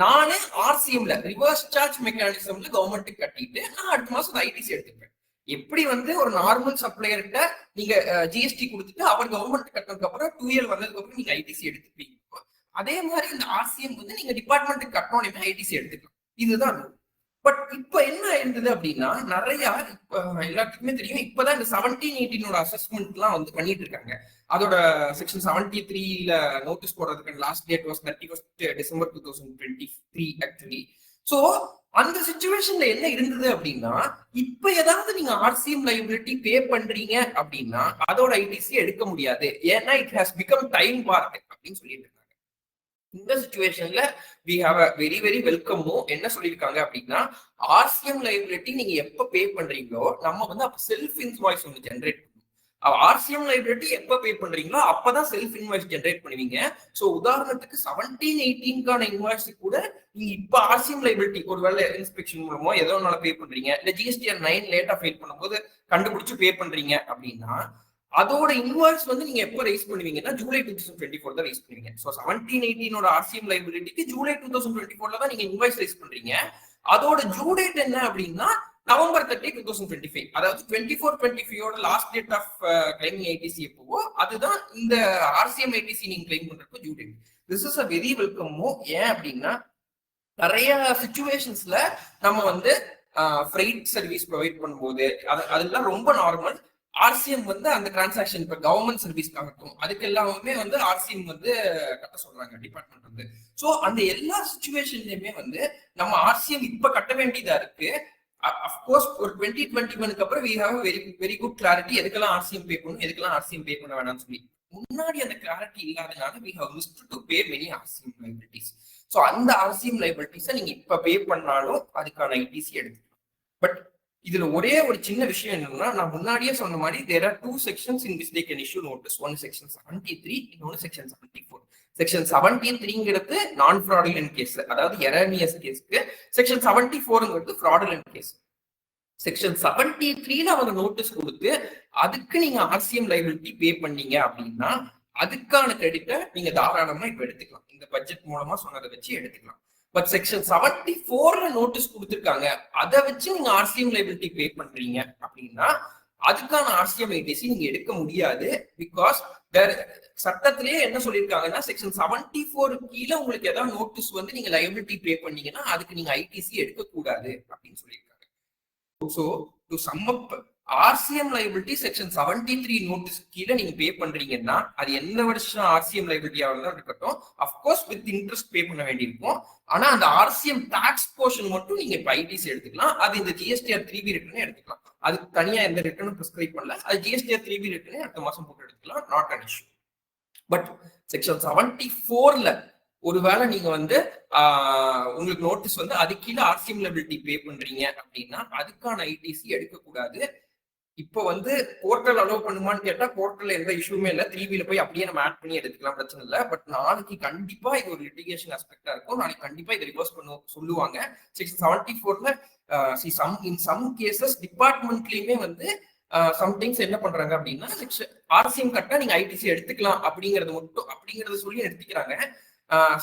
நானே ஆர்சிஎம்ல ரிவர்ஸ் சார்ஜ் மெக்கானிசம்ல கவர்மெண்ட்டுக்கு கட்டிட்டு நான் அடுத்த மாசம் ஐடிசி எடுத்துப்பேன். எப்படி வந்து ஒரு நார்மல் சப்ளையர்கிட்ட நீங்க ஜிஎஸ்டி கொடுத்துட்டு அவர் கவர்மெண்ட் கட்டினதுக்கு அப்புறம் 2 இயர் வந்ததுக்கு அப்புறம் நீங்க ஐடிசி எடுத்துப்பீங்க, அதே மாதிரி இந்த ஆர்சிஎம் வந்து நீங்க டிபார்ட்மெண்ட்டுக்கு கட்டணும் ஐடிசி எடுத்துக்கலாம். இதுதான். பட் இப்ப என்ன இருந்தது அப்படின்னா நிறைய எல்லாத்துக்குமே தெரியும், இப்பதான் இந்த 17-18 அசஸ்மெண்ட் எல்லாம் வந்து பண்ணிட்டு இருக்காங்க. அதோட செக்ஷன் 73ல நோட்டீஸ் போடுறதுக்கு last date was 31st December 2023 actually. So அந்த சிச்சுவேஷன்ல என்ன இருந்தது அப்படின்னா இப்ப ஏதாவது நீங்க ஆர்சிஎம் லைபிலிட்டி பே பண்றீங்க அப்படின்னா அதோட ஐடிசி எடுக்க முடியாது, ஏன்னா it has become time part அப்படின்னு சொல்லிட்டு இருக்காங்க. இந்த சிச்சுவேஷன்ல we have a very very welcome move. என்ன சொல்லியிருக்காங்க அப்படின்னா ஆர்சிஎம் லைபிலிட்டி நீங்க எப்ப பே பண்றீங்களோ நம்ம வந்து அப்ப செல்ஃப் இன்வாய்ஸ் ஒன்று ஜென்ரேட் பண்ணுவோம். ஆர்சிஎம் லைபிலிட்டி எப்ப பே பண்றீங்களோ அப்பதான் செல்ஃப் இன்வாய்ஸ் ஜென்ரேட் பண்ணுவீங்க. சோ உதாரணத்துக்கு 17-18க்கான இன்வாய்ஸ் கூட நீங்க இப்ப ஆர்சிஎம் லைபிலிட்டி ஒருவேளை இன்ஸ்பெக்ஷன் மூலமோ ஏதோ ஒன்னால பே பண்றீங்க, இல்ல ஜிஎஸ்டிஆர் 9 லேட்டா ஃபைல் பண்ணும்போது கண்டுபிடிச்சு பே பண்றீங்க அப்படின்னா அதோட இன்வாய்ஸ் வந்து நீங்க எப்போ ரைஸ் பண்ணுவீங்கன்னா ஜூலை 2024 தான் ரைஸ் பண்ணுவீங்க. ஸோ 17-18 ஆர்சிஎம் லைபிலிட்டிக்கு ஜூலை 2024 தான் நீங்க இன்வாய்ஸ் ரைஸ் பண்றீங்க. அதோட ஜூ டேட் என்ன அப்படின்னா November 30, 2025. அதாவது 24-25 last date of claiming ITC எப்பவோ அதுதான் இந்த ஆர்சிஎம் ஐடிசி நீங்க கிளைம் பண்றதுக்கு due date. This is a very welcome move. ஏன் அப்படின்னா நிறைய சிச்சுவேஷன்ஸ்ல நம்ம வந்து ஃப்ரைட் சர்வீஸ் ப்ரொவைட் பண்ணும்போது அதெல்லாம் ரொம்ப நார்மல். ஆர்சிஎம் வந்து அந்த டிரான்சாக்ஷன் இப்ப கவர்மெண்ட் சர்வீஸ் ஆகட்டும் அதுக்கு எல்லாமே வந்து ஆர்சிஎம் வந்து கட்ட சொல்றாங்க டிபார்ட்மெண்ட் வந்து. ஸோ அந்த எல்லா சுச்சுவேஷன்லயுமே வந்து நம்ம ஆர்சிஎம் இப்ப கட்ட வேண்டியதா இருக்கு. அஃப்கோர்ஸ் ஒரு 2021 அப்புறம் we have very very good clarity எதுக்கெல்லாம் ஆர்சிஎம் பே பண்ணணும் எதுக்கெல்லாம் ஆர்சிஎம் பே பண்ண வேணாம்னு சொல்லி. முன்னாடி அந்த கிளாரிட்டி இல்லாதனால we have missed to pay many RCM liabilities. So அந்த ஆர்சிஎம் லைபிலிட்டிஸை நீங்க இப்ப பே பண்ணாலும் அதுக்கான ஐடிசி எடுத்துக்கலாம். பட் இதுல ஒரே ஒரு சின்ன விஷயம் என்னன்னா, நான் முன்னாடியே சொன்ன மாதிரி there are two sections in which they can issue notice. One is section 73, இன்னொன்று section 74. செக்ஷன் 73ங்கிறது நான் ஃப்ராடுலன்ட் கேஸ், அதாவது எரனியஸ் கேஸ்க்கு. செக்ஷன் 74ங்கிறது ஃப்ராடுலன்ட் கேஸ். செக்ஷன் 73ல அவங்க நோட்டீஸ் கொடுத்து அதுக்கு நீங்க ஆர்சிஎம் லைபிலிட்டி பே பண்ணீங்க அப்படின்னா அதுக்கான கிரெடிட்டை நீங்க தாராளமா இப்ப எடுத்துக்கலாம். இந்த பட்ஜெட் மூலமா சொன்னதை வச்சு எடுத்துக்கலாம். பட் செக்ஷன் 74ல நோட்டீஸ் கொடுத்துருக்காங்க, அதை வச்சு நீங்க ஆர்சிஎம் லைபிலிட்டி பே பண்றீங்க அப்படின்னா அதுக்கான ஆர்சிஎம் ஐடிசி நீங்க எடுக்க முடியாது. பிகாஸ் சட்டத்திலேயே என்ன சொல்லியிருக்காங்கன்னா, செக்ஷன் 74 கீழே உங்களுக்கு ஏதாவது நோட்டீஸ் வந்து நீங்க லைபிலிட்டி பே பண்ணீங்கன்னா அதுக்கு நீங்க ஐடிசி எடுக்க கூடாது அப்படின்னு சொல்லியிருக்காங்க. So to some up, RCM liability section 73 notice கீழே நீங்க பே பண்றீங்கன்னா அது எந்த வருஷம் ஆர்சிஎம் லைபிலிட்டியா இருந்தாலும் இருக்கட்டும், அஃப்கோர்ஸ் வித் இன்ட்ரெஸ்ட் பே பண்ண வேண்டியிருக்கும். ஆனா அந்த ஆர்சிஎம் டாக்ஸ் போர்ஷன் மட்டும் நீங்க இப்ப ஐடிசி எடுத்துக்கலாம். அது இந்த ஜிஎஸ்டிஆர் 3B ரிட்டர்னே எடுத்துக்கலாம். அதுக்கு தனியா எந்த ரிட்டர்னும் பிரிஸ்கிரைப் பண்ணல. அது ஜிஎஸ்டிஆர் 3B ரிட்டர்னே அடுத்த மாசம் போட்டு எடுத்துக்கலாம், not an issue. But section 74ல ஒருவேளை நீங்க வந்து உங்களுக்கு நோட்டீஸ் வந்து அது கீழே ஆர்சிஎம் லைபிலிட்டி பே பண்றீங்க அப்படின்னா அதுக்கான ஐடிசி எடுக்கக்கூடாது. இப்போ வந்து போர்ட்டல் அலோவ் பண்ணுமான்னு கேட்டா போர்ட்டல் எந்த இஷ்யூமே இல்லை. 3Bல போய் அப்படியே நம்ம ஆட் பண்ணி எடுத்துக்கலாம், பிரச்சனை இல்லை. பட் நாளைக்கு கண்டிப்பா இது ஒரு லிட்டிகேஷன் ஆஸ்பெக்டா இருக்கும். நாளைக்கு கண்டிப்பா இதை ரிவர்ஸ் பண்ண சொல்லுவாங்க. செக்ஷன் 74ல இன் சம் கேசஸ் டிபார்ட்மெண்ட்லயுமே வந்து சம்டைம்ஸ் என்ன பண்றாங்க அப்படின்னா, ஆர்சிஎம் கட்டா நீங்க ஐடிசி எடுத்துக்கலாம் அப்படிங்கறத சொல்லி எடுத்துக்கிறாங்க.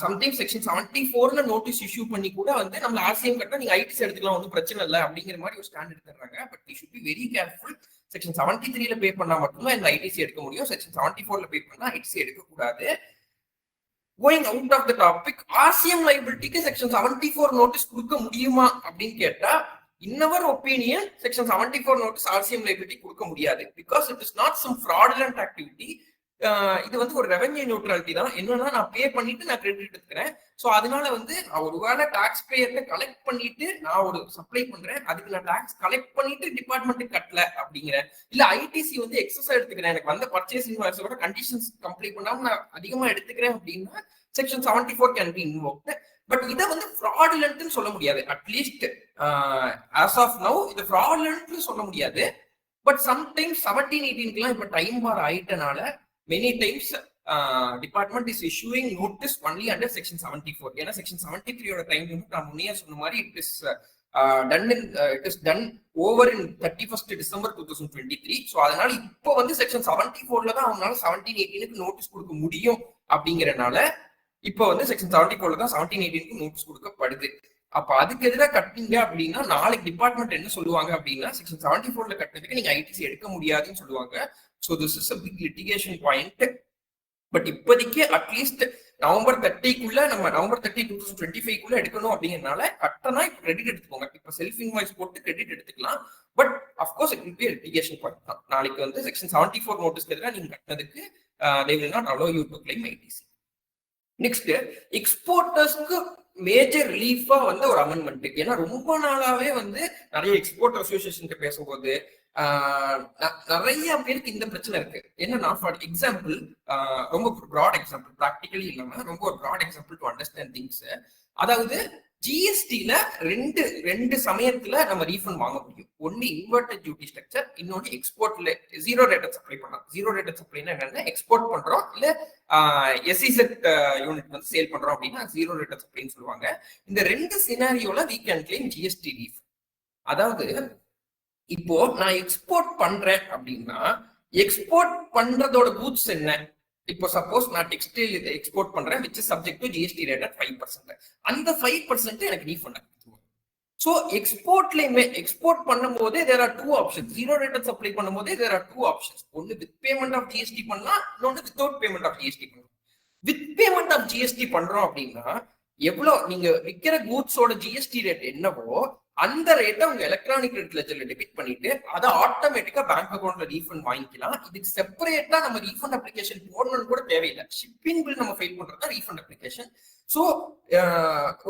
சம்டைம்ஸ் செக்ஷன் 74ல நோட்டீஸ் இஷ்யூ பண்ணி கூட வந்து நம்ம ஆர்சிஎம் கட்டா நீங்க ஐடிசி எடுத்துக்கலாம், ஒன்றும் பிரச்சனை இல்லை அப்படிங்கிற மாதிரி ஒரு ஸ்டாண்ட் எடுத்துறாங்க. But we should be very careful. Section 73ல பே பண்ணா மட்டும்தான் இந்த ஐடிசி எடுக்க முடியும். செக்ஷன் 74ல பே பண்ணா ஐடிசி எடுக்க கூடாது. Going out of the topic, RCM லைபிலிட்டிக்கு செக்ஷன் 74 நோட்டீஸ் கொடுக்க முடியுமா அப்படின்னு கேட்டா, in our opinion section 74 notice RCM liability கொடுக்க முடியாது. because it is not some fraudulent activity. இது வந்து ஒரு ரெவென்யூ நியூட்ரலிட்டி தான். என்னன்னா நான் பே பண்ணிட்டு நான் கிரெடிட் எடுத்துக்கிறேன். ஸோ அதனால வந்து ஒருவேளை டாக்ஸ் பேயர்ல கலெக்ட் பண்ணிட்டு நான் ஒரு சப்ளை பண்றேன், அதுக்கு நான் டாக்ஸ் கலெக்ட் பண்ணிட்டு டிபார்ட்மெண்ட்டுக்கு கட்டல அப்படிங்கிறேன், இல்ல ஐடிசி வந்து எக்ஸஸா எடுத்துக்கிறேன், எனக்கு வந்த பர்ச்சேஸ் இன்வாய்ஸோட கண்டிஷன்ஸ் கம்ப்ளீட் பண்ணாம நான் அதிகமா எடுத்துக்கிறேன் அப்படின்னா section 74 can be invoked. But இதை வந்து ஃப்ராடுலன்ட்னு சொல்ல முடியாது. அட்லீஸ்ட் ஆஸ் ஆஃப் நவ் இது ஃப்ராடுலன்ட்னு சொல்ல முடியாது. பட் சம்டைம்ஸ் 17-18க்குலாம் இப்ப time bar ஆயிட்டனால many times department is issuing notice only under section 74. ஏன்னா செக்ஷன் 73 ஓட டைம் லிமிட் நான் முன்னே சொன்ன மாதிரி it is done over in 31st December 2023. So அதனால இப்போ வந்து செக்ஷன் 74ல தான் அவங்களால 17-18க்கு நோட்டீஸ் கொடுக்க முடியும். அப்படிங்கறனால இப்போ வந்து செக்ஷன் 74ல தான் 17-18க்கு நோட்டீஸ் கொடுக்கப்படுது. அப்ப அதுக்கு எதிராக கட்டிங்க அப்படின்னா நாளைக்கு டிபார்ட்மெண்ட் என்ன சொல்லுவாங்க அப்படின்னா, செக்ஷன் 74ல கட்டினதுக்கு நீங்க ஐடிசி எடுக்க முடியாதுன்னு சொல்லுவாங்க. So this is a big litigation point. But இப்போதைக்கு அட்லீஸ்ட் நவம்பர் 30க்குள்ள நம்ம நவம்பர் 30, 2025க்குள்ள எடுக்கணும் அப்படிங்கிறதுனால கட்டணா இப்போ கிரெடிட் எடுத்துக்கோங்க. இப்போ செல்ஃப் இன்வாய்ஸ் போட்டு கிரெடிட் எடுத்துக்கலாம். But of course it will be litigation point தான். நாளைக்கு வந்து செக்ஷன் 74 நோட்டீஸ்க்கு எதிராக நீங்க கட்டினதுக்கு they will not allow you to claim ITC. Next, எக்ஸ்போர்ட்டர்ஸ்க்கு மேஜர் ரிலீஃபா வந்து ஒரு அமெண்ட்மெண்ட். ஏன்னா ரொம்ப நாளாவே வந்து நிறைய எக்ஸ்போர்ட் அசோசியேஷன் பேசும்போது நிறைய பேருக்கு இந்த பிரச்சனை இருக்கு. என்னன்னா ஃபார் எக்ஸாம்பிள், ரொம்ப ப்ராட் எக்ஸாம்பிள், ப்ராக்டிகலி இல்லாம ரொம்ப ஒரு broad example to understand things. அதாவது ஜிஎஸ்டில ரெண்டு சமயத்துல நம்ம ரீஃபண்ட் வாங்க முடியும். ஒன்னு இன்வெர்டட் டியூட்டி ஸ்ட்ரக்சர், இன்னொன்னு எக்ஸ்போர்ட்ல ஜீரோ ரேட்டட் சப்ளை பண்ணலாம். ஜீரோ ரேட்டட் சப்ளைனா என்னன்னா, எக்ஸ்போர்ட் பண்றோம் இல்ல எஸ்இசெட் யூனிட் வந்து சேல் பண்றோம் அப்படின்னா ஜீரோ ரேட்டட் சப்ளைன்னு சொல்லுவாங்க. இந்த ரெண்டு சினாரியோல we can claim GST refund. அதாவது இப்போ நான் எக்ஸ்போர்ட் பண்றேன் அப்படின்னா எக்ஸ்போர்ட் பண்றதோட கூட்ஸ் என்ன? இப்போ சப்போஸ் நான் டெக்ஸ்டைல் இதை எக்ஸ்போர்ட் பண்றேன் which is subject to GST rate at 5%. அந்த 5% எனக்கு ரீஃபண்ட் ஆகும். ஸோ எக்ஸ்போர்ட்லயுமே எக்ஸ்போர்ட் பண்ணும்போதே there are 2 options. Zero rated supply பண்ணும்போதே தேர் ஆர் 2 ஆப்ஷன்ஸ். ஒன்னு வித் பேமெண்ட் ஆஃப் ஜிஎஸ்டி பண்ணலாம், இன்னொன்னு வித்தவுட் பேமெண்ட் ஆஃப் ஜிஎஸ்டி பண்ணலாம். வித் பேமெண்ட் ஆஃப் ஜிஎஸ்டி பண்றோம் அப்படின்னா எவ்வளவு நீங்க விற்கிற கூட்ஸோட ஜிஎஸ்டி ரேட் என்னவோ அந்த ரேட்டை உங்க எலக்ட்ரானிக் கிரெடிட் லெட்ஜர்ல டெபிட் பண்ணிட்டு அதை ஆட்டோமேட்டிக்கா பேங்க் அக்கௌண்ட்ல ரீஃபண்ட் வாங்கிக்கலாம். இதுக்கு செப்பரேட்டா நம்ம ரீஃபண்ட் அப்ளிகேஷன் போடணும்னு கூட தேவையில்லை. ஷிப்பிங் பில் நம்ம ஃபைல் பண்றதா ரீஃபண்ட் அப்ளிகேஷன். ஸோ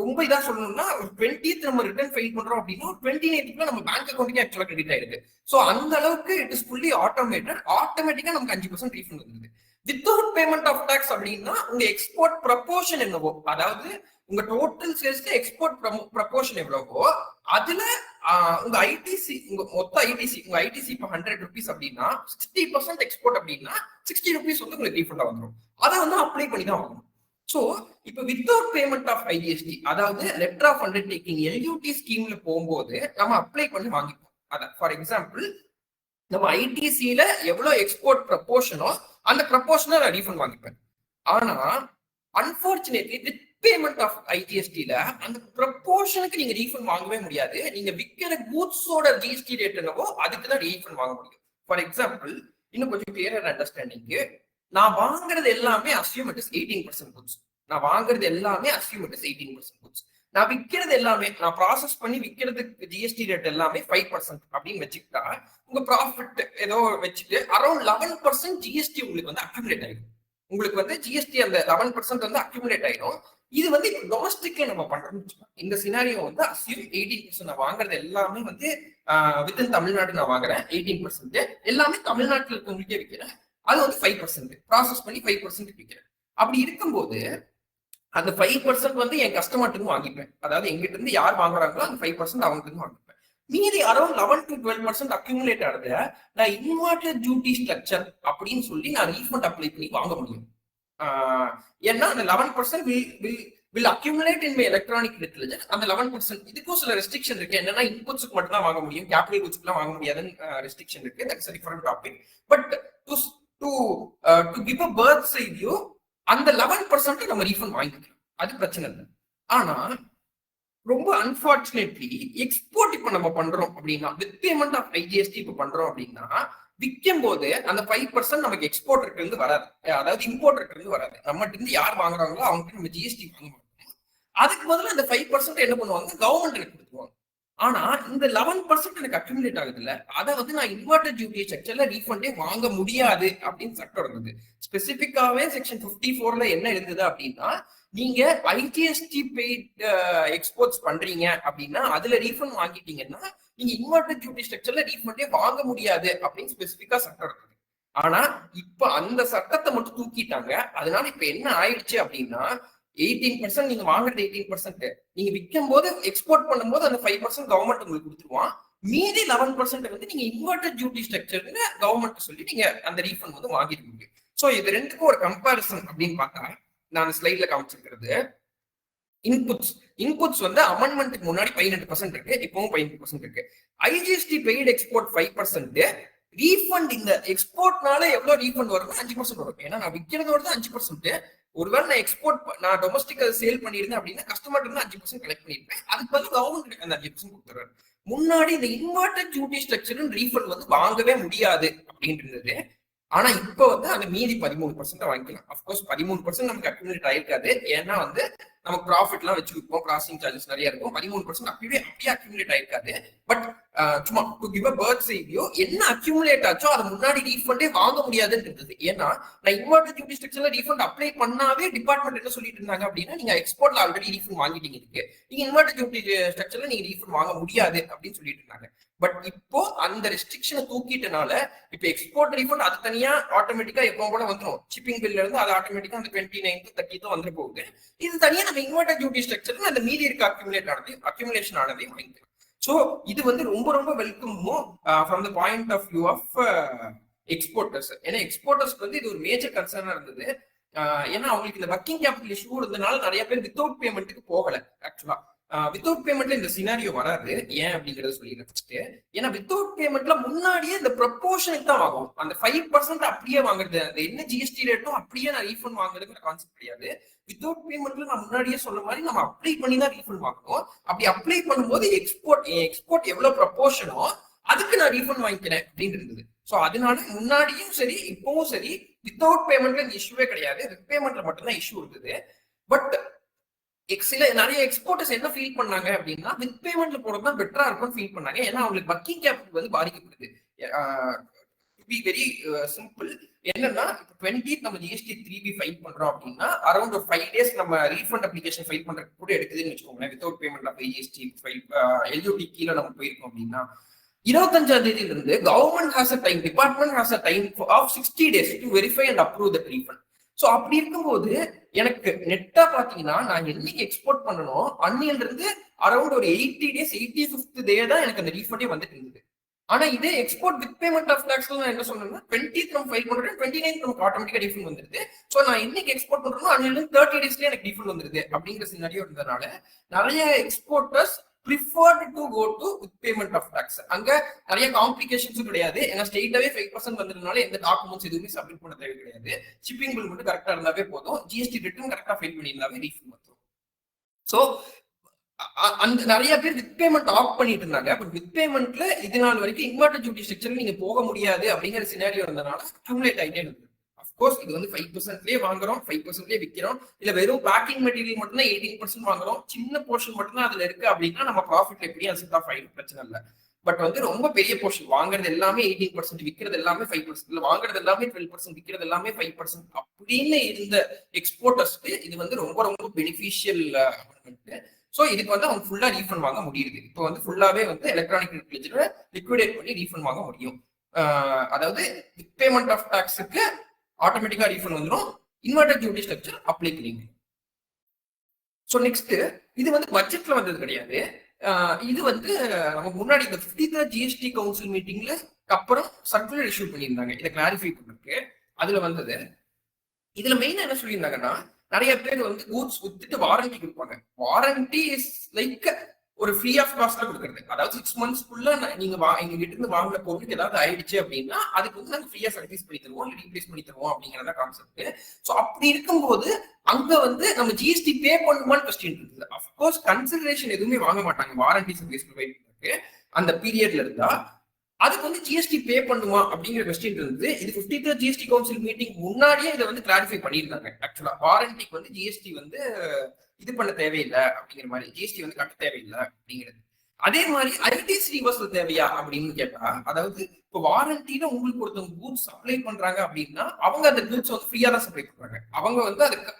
ரொம்ப இதா சொல்லணும்னா ஒரு 20th நம்ம ரிட்டர்ன் ஃபைல் பண்றோம் அப்படின்னா 29th நம்ம பேங்க் அக்கௌண்ட்டுக்கு ஆக்சுவலா கிரெடிட் ஆயிருக்கு. ஸோ அந்த அளவுக்கு இட் இஸ் ஃபுல்லி ஆட்டோமேட்டட். ஆட்டோமேட்டிக்கா நமக்கு 5% ரீஃபண்ட் வந்துருது. வித்தவுட் பேமெண்ட் ஆஃப் டாக்ஸ் அப்படின்னா உங்க எக்ஸ்போர்ட் ப்ரப்போர்ஷன் என்னவோ, அதாவது உங்க டோட்டல் சேல்ஸ்க்கு எக்ஸ்போர்ட் ப்ரப்போர்ஷன் எவ்வளவோ அதுல உங்க ஐடிசி, உங்க மொத்த ஐடிசி, உங்க ஐடிசி இப்போ 100 rupees அப்படின்னா 60% எக்ஸ்போர்ட் அப்படின்னா 60 rupees வந்து உங்களுக்கு ரீஃபண்டா வந்துடும். அதை வந்து அப்ளை பண்ணி தான் வாங்கணும். சோ இப்போ வித்தவுட் பேமெண்ட் ஆஃப் ஐஜிஎஸ்டி, அதாவது லெட்டர் ஆஃப் அண்டர்டேக்கிங் எல்யூடி ஸ்கீம்ல போகும்போது நம்ம அப்ளை பண்ணி வாங்கிப்போம். அதான் ஃபார் எக்ஸாம்பிள் நம்ம ஐடிசியில எவ்வளவு எக்ஸ்போர்ட் ப்ரப்போர்ஷனோ அந்த ப்ரப்போர்ஷனை நான் ரீஃபண்ட் வாங்கிப்பேன். ஆனா அன்பார்ச்சுனேட்லி வித் பேமெண்ட் ஆஃப் ஐஜிஎஸ்டில அந்த ப்ரப்போர்ஷனுக்கு நீங்க ரீஃபண்ட் வாங்கவே முடியாது. நீங்க விற்கிற கூட்ஸோட ஜிஎஸ்டி ரேட் என்னவோ அதுக்கு தான் ரீஃபண்ட் வாங்க முடியும். ஃபார் எக்ஸாம்பிள் இன்னும் கொஞ்சம் கிளியர் அண்டர்ஸ்டாண்டிங்கு, நான் வாங்குறது எல்லாமே அஸ்யூம் இட் இஸ் 18% குட்ஸ். நான் வாங்குறது எல்லாமே அஸ்யூம் இட் இஸ் 18% குட்ஸ். நான் விற்கிறது எல்லாமே, நான் ப்ராசஸ் பண்ணி விற்கிறதுக்கு ஜிஎஸ்டி ரேட் எல்லாமே 5% அப்படின்னு வச்சுக்கிட்டா உங்க ப்ராஃபிட் ஏதோ வச்சுட்டு அரௌண்ட் 11% ஜிஎஸ்டி உங்களுக்கு வந்து அக்யூமுலேட் ஆயிடும். உங்களுக்கு வந்து ஜிஎஸ்டி அந்த 11% வந்து அக்யூமுலேட் ஆயிடும். இது வந்து டொமஸ்டிக்ல நம்ம பண்றோம்னு வச்சுக்கோங்க. இந்த சினாரியோ வந்து அஸ்யூம் 18% நான் வாங்குறது எல்லாமே வந்து வித்தின் தமிழ்நாடு நான் வாங்குறேன் 18%, எல்லாமே தமிழ்நாட்டில் இருக்கவங்களுக்கே விற்கிறேன். அது வந்து 5% ப்ராசஸ் பண்ணி 5% விற்கிறேன். அப்படி இருக்கும்போது அந்த 5% வந்து என் கஸ்டமர்ட்டு வாங்கிப்பேன். அதாவது எங்கிட்ட இருந்து யார் வாங்குறாங்களோ அந்த 5% அவங்க இருந்து வாங்கிப்பேன். மீதி அரௌண்ட் 11 to 12% அக்யூமுலேட் ஆகுது. நான் இன்வெர்டட் டியூட்டி ஸ்ட்ரக்சர் அப்படின்னு சொல்லி நான் ரீஃபண்ட் அப்ளை பண்ணி வாங்க முடியும். ஏன்னா அந்த 11% will accumulate in my electronic credit ledger. அந்த 11% இதுக்கும் சில ரெஸ்ட்ரிக்ஷன் இருக்கு. என்னன்னா இன்புட்ஸ்க்கு மட்டும் தான் வாங்க முடியும், கேபிட்டல் குட்ஸ்க்குலாம் வாங்க முடியாதுன்னு ரெஸ்ட்ரிக்ஷன் இருக்கு. That's a different topic. But to give a bird's சைட்யூ அந்த 11% நம்ம ரீஃபண்ட் வாங்கிக்கலாம், அது பிரச்சனை இல்லை. ஆனா ரொம்ப அன்பார்ச்சுனேட்லி எக்ஸ்போர்ட் இப்ப நம்ம பண்றோம் அப்படின்னா வித் பேமெண்ட் ஆஃப் ஐஜிஎஸ்டி இப்ப பண்றோம் அப்படின்னா விற்கும் போது அந்த 5% நமக்கு எக்ஸ்போர்ட்டருக்கு இருந்து வராது, அதாவது இம்போர்ட்டருக்கு இருந்து வராது. நம்மகிட்ட இருந்து யார் வாங்குறாங்களோ அவங்க நம்ம ஜிஎஸ்டி வாங்க மாட்டோம். அதுக்கு பதிலாக அந்த 5% என்ன பண்ணுவாங்க, கவர்மெண்ட் எனக்கு கொடுத்துருவாங்க. ஆனா இந்த 11% எனக்கு அக்யூமுலேட் ஆகுது இல்ல, அதை வந்து நான் இன்வெர்டட் டியூட்டி ஸ்ட்ரக்சர்ல ரீஃபண்டே வாங்க முடியாது அப்படின்னு சட்டம் இருந்தது. ஸ்பெசிபிக்காவே செக்ஷன் 54ல என்ன இருந்தது அப்படின்னா, நீங்க ஐஜிஎஸ்டி பெய்ட் எக்ஸ்போர்ட்ஸ் பண்றீங்க அப்படின்னா அதுல ரீஃபண்ட் வாங்கிட்டீங்கன்னா நீங்க இன்வெர்டட் டியூட்டி ஸ்ட்ரக்சர்ல ரீஃபண்டே வாங்க முடியாது அப்படின்னு ஸ்பெசிபிக்கா சட்டம் இருக்குது. ஆனா இப்ப அந்த சட்டத்தை மட்டும் தூக்கிட்டாங்க. அதனால இப்ப என்ன ஆயிடுச்சு அப்படின்னா 18% நீங்க வாங்குறது 18%, நீங்க விற்கும் போது எக்ஸ்போர்ட் பண்ணும்போது அந்த 5% கவர்மெண்ட் உங்களுக்கு கொடுத்துருவான். மீதி 11% வந்து நீங்க இன்வெர்டட் டியூட்டி ஸ்ட்ரக்சர்ல கவர்மெண்ட் சொல்லி நீங்க அந்த ரீஃபண்ட் வந்து வாங்கிருக்கீங்க. சோ இது ரெண்டுக்கும் ஒரு கம்பேரிசன் அப்படின்னு பார்த்தா நான் ஸ்லைட்ல காமிச்சிருக்கிறது இன்புட்ஸ் வந்து அமெண்ட்மெண்ட்டுக்கு முன்னாடி 18% இருக்கு, இப்பவும் 18% இருக்கு. ஐஜிஎஸ்டி பெய்டு எக்ஸ்போர்ட் 5%, ரீஃபண்ட் இந்த எக்ஸ்போர்ட்னால எவ்வளவு ரீஃபண்ட் வரும் 5% வரும். ஏன்னா நான் விற்கிறதோட தான் 5%. ஒருவேளை நான் எக்ஸ்போர்ட் நான் டொமஸ்டிக் சேல் பண்ணிருந்தேன் அப்படின்னா கஸ்டமர் இருந்து 5% கலெக்ட் பண்ணிருப்பேன். அதுக்கு பதில் கவர்மெண்ட் அந்த 5% கொடுத்துறாரு. முன்னாடி இந்த இன்வெர்டட் டியூட்டி ஸ்ட்ரக்சர் ரீஃபண்ட் வந்து வாங்கவே முடியாது அப்படின்னு இருந்தது. ஆனா இப்ப வந்து அந்த மீதி 13% வாங்கிக்கலாம். அப்கோர்ஸ் 13% நமக்கு அக்யூமுலேட் ஆயிருக்காது, ஏன்னா வந்து நமக்கு ப்ராஃபிட் எல்லாம் வச்சு விற்போம், ப்ராசஸிங் சார்ஜஸ் நிறைய இருக்கும். 13% அப்படியே அக்யூமுலேட் ஆயிருக்காது. பட் சும்மா டு கிவ் அ பர்த் சைட்யூ என்ன அக்யூமுலேட் ஆச்சோ அது முன்னாடி ரீஃபண்டே வாங்க முடியாதுன்னு இருந்தது. ஏன்னா நான் இன்வெர்டட் டியூட்டி ஸ்ட்ரக்சர்ல ரீஃபண்ட் அப்ளை பண்ணாவே டிபார்ட்மெண்ட் என்ன சொல்லிட்டு இருந்தாங்க அப்படின்னா, நீங்க எக்ஸ்போர்ட்ல ஆல்ரெடி ரீஃபண்ட் வாங்கிட்டீங்க இருக்கு, நீங்க இன்வெர்டட் டியூட்டி ஸ்ட்ரக்சர்ல நீங்க ரீஃபண்ட் வாங்க முடியாது அப்படின்னு சொல்லிட்டு இருந்தாங்க. பட் இப்போ அந்த ரெஸ்ட்ரிக்ஷனை தூக்கிட்டனால இப்ப எக்ஸ்போர்ட் ரீஃபண்ட் அது தனியா ஆட்டோமேட்டிக்கா எப்போ கூட வந்துடும். ஷிப்பிங் பில்ல இருந்து அது ஆட்டோமேட்டிக்கா அந்த 29th 30th வந்துட போகுது. இது தனியா நம்ம இன்வெர்டட் டியூட்டி ஸ்ட்ரக்சர் அந்த மீதி இருக்க அக்யூமுலேஷன் ஆனதையும் வாங்கிக்கலாம். சோ இது வந்து ரொம்ப ரொம்ப வெல்கமும் from the point of view of exporters. ஏன்னா எக்ஸ்போர்ட்டர்ஸ்க்கு வந்து இது ஒரு மேஜர் கன்சர்னா இருந்தது. ஏன்னா அவங்களுக்கு இந்த ஒர்க்கிங் கேபிட்டல் இஷ்யூ இருந்தனால நிறைய பேர் வித்தவுட் பேமெண்ட்டுக்கு போகல. ஆக்சுவலா வித்தவுட் பேமெண்ட்ல இந்த சினாரியோ வராது. ஏன் அப்படிங்கறத சொல்லிடுறேன். ஏன்னா வித்தவுட் பேமெண்ட்ல முன்னாடியே இந்த ப்ரொபோர்ஷனுக்கு தான் வாங்கும். அந்த 5% அப்படியே வாங்குறது, அந்த என்ன ஜிஎஸ்டி ரேட்டோ அப்படியே நான் ரீஃபண்ட் வாங்குறதுங்கிற கான்செப்ட் கிடையாது. வித்தவுட் பேமெண்ட்ல நான் முன்னாடியே சொன்ன மாதிரி நம்ம அப்ளை பண்ணி தான் ரீஃபண்ட் வாங்கணும். அப்படி அப்ளை பண்ணும்போது எக்ஸ்போர்ட் எவ்வளவு ப்ரொபோர்ஷனோ அதுக்கு நான் ரீஃபண்ட் வாங்கிக்கிறேன் அப்படின்னு இருந்தது. ஸோ அதனால முன்னாடியும் சரி இப்பவும் சரி வித்தவுட் பேமெண்ட்ல இந்த இஷ்யூவே கிடையாது, வித் பேமெண்ட்ல மட்டும்தான் இஷ்யூ இருந்தது. பட் சில நிறைய எக்ஸ்போர்ட்டர்ஸ் என்ன ஃபீல் பண்ணாங்க அப்படின்னா வித் பேமெண்ட்ல போறது தான் பெட்டரா இருக்கும்னு ஃபீல் பண்ணாங்க. ஏன்னா அவங்களுக்கு ஒர்க்கிங் கேபிட்டல் வந்து பாதிக்கப்படுது. Be very simple. என்னன்னா 20th நம்ம ஜிஎஸ்டி 3B ஃபைல் பண்றோம் அப்படின்னா அரௌண்ட் ஒரு 5 days நம்ம ரீஃபண்ட் அப்ளிகேஷன் ஃபைல் பண்றதுக்கு கூட எடுக்குதுன்னு வச்சுக்கோங்களேன். Without payment of GST file LUT கீழே நம்ம போயிருக்கோம் அப்படின்னா 25ஆம் தேதியில இருந்து government has a time, department has a time of 60 days to verify and approve that refund. So அப்படி இருக்கும்போது எனக்கு நெட்டா பாத்தீங்கன்னா நான் என்னைக்கு எக்ஸ்போர்ட் பண்ணணும் அன்னில இருந்து அரௌண்ட் ஒரு 80 days 85th டே தான் எனக்கு அந்த ரீஃபண்டே வந்துட்டு இருந்தது. ஆனா இதே export with payment of tax நான் என்ன சொன்னேன்னா 20th நம்ம ஃபைல் பண்றோம், 29th நமக்கு ஆட்டோமேட்டிக்கா ரீஃபண்ட் வந்துருது. ஸோ நான் இன்னைக்கு எக்ஸ்போர்ட் பண்றோம் அன்னில 30 daysலயே எனக்கு ரீஃபண்ட் வந்துருது அப்படிங்கிற சினாரியோ இருந்ததுனால நிறைய exporters preferred to go to with payment of tax. அங்க நிறைய காம்ப்ளிகேஷன்ஸும் கிடையாது. ஏன்னா ஸ்டேட்டாவே 5% வந்ததுனால எந்த டாக்குமெண்ட்ஸ் எதுவுமே சப்மிட் பண்ண தேவை கிடையாது. ஷிப்பிங் பில் மட்டும் கரெக்டா இருந்தாவே போதும். ஜிஎஸ்டி ரிட்டர்ன் கரெக்டா ஃபைல் பண்ணியிருந்தாவே ரீஃபண்ட் வந்துடும். ஸோ அந்த நிறைய பேர் வித் பேமெண்ட் ஆஃப் பண்ணிட்டு இருந்தாங்க. பட் வித் பேமெண்ட்ல இது நாள் வரைக்கும் இன்வெர்டர் டியூட்டி ஸ்ட்ரக்சர் நீங்க போக முடியாது அப்படிங்கிற சினாரியோ இருந்தனால அக்யூமுலேட் ஆகிட்டே இருக்கு. அஃப்கோர்ஸ் இது வந்து 5%லயே வாங்குறோம், 5%லயே விற்கிறோம். இல்ல வெறும் பேக்கிங் மெட்டீரியல் மட்டும் தான் 18% வாங்குறோம், சின்ன போர்ஷன் மட்டும் தான் அதுல இருக்கு அப்படின்னா நம்ம ப்ராஃபிட்ல எப்படியும் அசெட் ஆஃப் ஆயிடும், பிரச்சனை இல்லை. பட் வந்து ரொம்ப பெரிய போர்ஷன் வாங்குறது எல்லாமே 18%, விற்கிறது எல்லாமே 5%, இல்ல வாங்குறது எல்லாமே 12%, விற்கிறது எல்லாமே 5% அப்படின்னு இருந்த எக்ஸ்போர்ட்டர்ஸ்க்கு இது வந்து ரொம்ப ரொம்ப பெனிஃபிஷியல் அமெண்ட்மெண்ட். ஸோ இதுக்கு வந்து அவங்க ஃபுல்லா ரீஃபண்ட் வாங்க முடியுது. இப்போ வந்து ஃபுல்லாவே வந்து எலக்ட்ரானிக் லெட்ஜரை லிக்விடேட் பண்ணி ரீஃபண்ட் வாங்க முடியும். அதாவது வித் பேமெண்ட் ஆஃப் டாக்ஸுக்கு ஆட்டோமேட்டிக்கா ரீஃபண்ட் வந்துடும், இன்வெர்டர் டியூட்டி ஸ்ட்ரக்சர் அப்ளை பண்ணீங்க. ஸோ நெக்ஸ்ட் இது வந்து பட்ஜெட்ல வந்தது கிடையாது. இது வந்து நம்ம முன்னாடி இந்த 50th ஜிஎஸ்டி கவுன்சில் மீட்டிங்ல அப்புறம் சர்க்குலர் இஷ்யூ பண்ணியிருந்தாங்க இதை கிளாரிஃபை பண்றதுக்கு. அதுல வந்தது இதுல மெயினா என்ன சொல்லியிருந்தாங்கன்னா நிறைய பேர் வந்து கூட்ஸ் வித்துட்டு வாரண்டி கொடுப்பாங்க. வாரண்டி இஸ் லைக் ஒரு ஃப்ரீ ஆஃப் காஸ்ட்ல கொடுக்குறது. அதாவது 6 monthsக்குள்ள நீங்க எங்க கிட்ட இருந்து வாங்கின பொருளுக்கு ஏதாவது ஆயிடுச்சு அப்படின்னா அதுக்கு வந்து நாங்க ஃப்ரீயா சர்வீஸ் பண்ணி தருவோம், ரீப்ளேஸ் பண்ணி தருவோம் அப்படிங்கிறத கான்செப்ட். ஸோ அப்படி இருக்கும்போது அங்க வந்து நம்ம ஜிஎஸ்டி பே பண்ணுமான்னு கொஸ்டின் இருக்குது. அஃப்கோர்ஸ் கன்சிடரேஷன் எதுவுமே வாங்க மாட்டாங்க வாரண்டி சர்வீஸ் ப்ரொவைட் பண்ணுறதுக்கு அந்த பீரியட்ல இருந்தா. அதுக்கு வந்து ஜிஎஸ்டி பே பண்ணுமா அப்படிங்கிற கொஸ்டின் இருந்தது. இது 50th ஜிஎஸ்டி கவுன்சில் மீட்டிங் முன்னாடியே இதை வந்து கிளாரிஃபை பண்ணியிருந்தாங்க. ஆக்சுவலா வாரண்டிக்கு வந்து ஜிஎஸ்டி வந்து இது பண்ண தேவையில்லை அப்படிங்கிற மாதிரி, ஜிஎஸ்டி வந்து கட்ட தேவையில்லை அப்படிங்கிறது. அதே மாதிரி ஐடிசி ரிவர்சல் தேவையா அப்படின்னு கேட்டா, அதாவது இப்போ வாரண்டியில உங்களுக்கு ஒருத்தவங்க கூட்ஸ் சப்ளை பண்றாங்க அப்படின்னா அவங்க அந்த கூட்ஸ் வந்து ஃப்ரீயா தான் சப்ளை பண்றாங்க. அவங்க வந்து அதுக்கு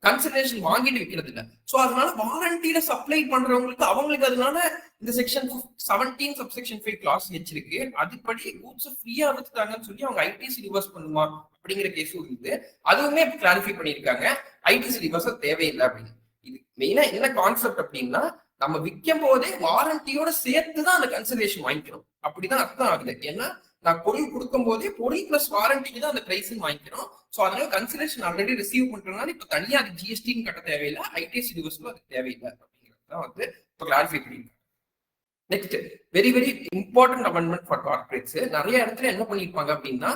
கன்சிடரேஷன் வாங்கிட்டு விற்கிறது இல்லை. ஸோ அதனால வாரண்டியில சப்ளை பண்றவங்களுக்கு அவங்களுக்கு அதனால இந்த செக்ஷன் 17 சப்செக்ஷன் 5 கிளாஸ் வச்சிருக்கு. அதுபடி கூட்ஸ் ஃப்ரீயா வித்துட்டாங்கன்னு சொல்லி அவங்க ஐடிசி ரிவர்ஸ் பண்ணுமா அப்படிங்கிற கேஸும் இருந்து அதுவுமே கிளாரிஃபை பண்ணியிருக்காங்க. ஐடிசி ரிவர்சல் தேவையில்லை அப்படின்னு. இது மெயினா என்ன கான்செப்ட் அப்படின்னா நம்ம விற்கும் போதே வாரண்டியோட சேர்த்து தான் அந்த கன்சிடரேஷன் வாங்கிக்கணும் அப்படிதான் அர்த்தம் ஆகுது. ஏன்னா நான் பொருள் கொடுக்கும் போதே பொருள் பிளஸ் வாரண்டிக்கு தான் அந்த பிரைஸ் வாங்கிக்கிறோம். ஸோ அதனால கன்சிடரேஷன் ஆல்ரெடி ரிசீவ் பண்றதுனால இப்போ தனியா அது ஜிஎஸ்டின்னு கட்ட தேவையில்லை, ஐடிசி ரிவர்சலும் அதுக்கு தேவையில்லை அப்படிங்கிறது தான் வந்து இப்போ கிளாரிஃபை பண்ணிருக்காங்க. Next very very important amendment for corporates. நிறைய இடத்துல என்ன பண்ணிருப்பாங்க அப்படின்னா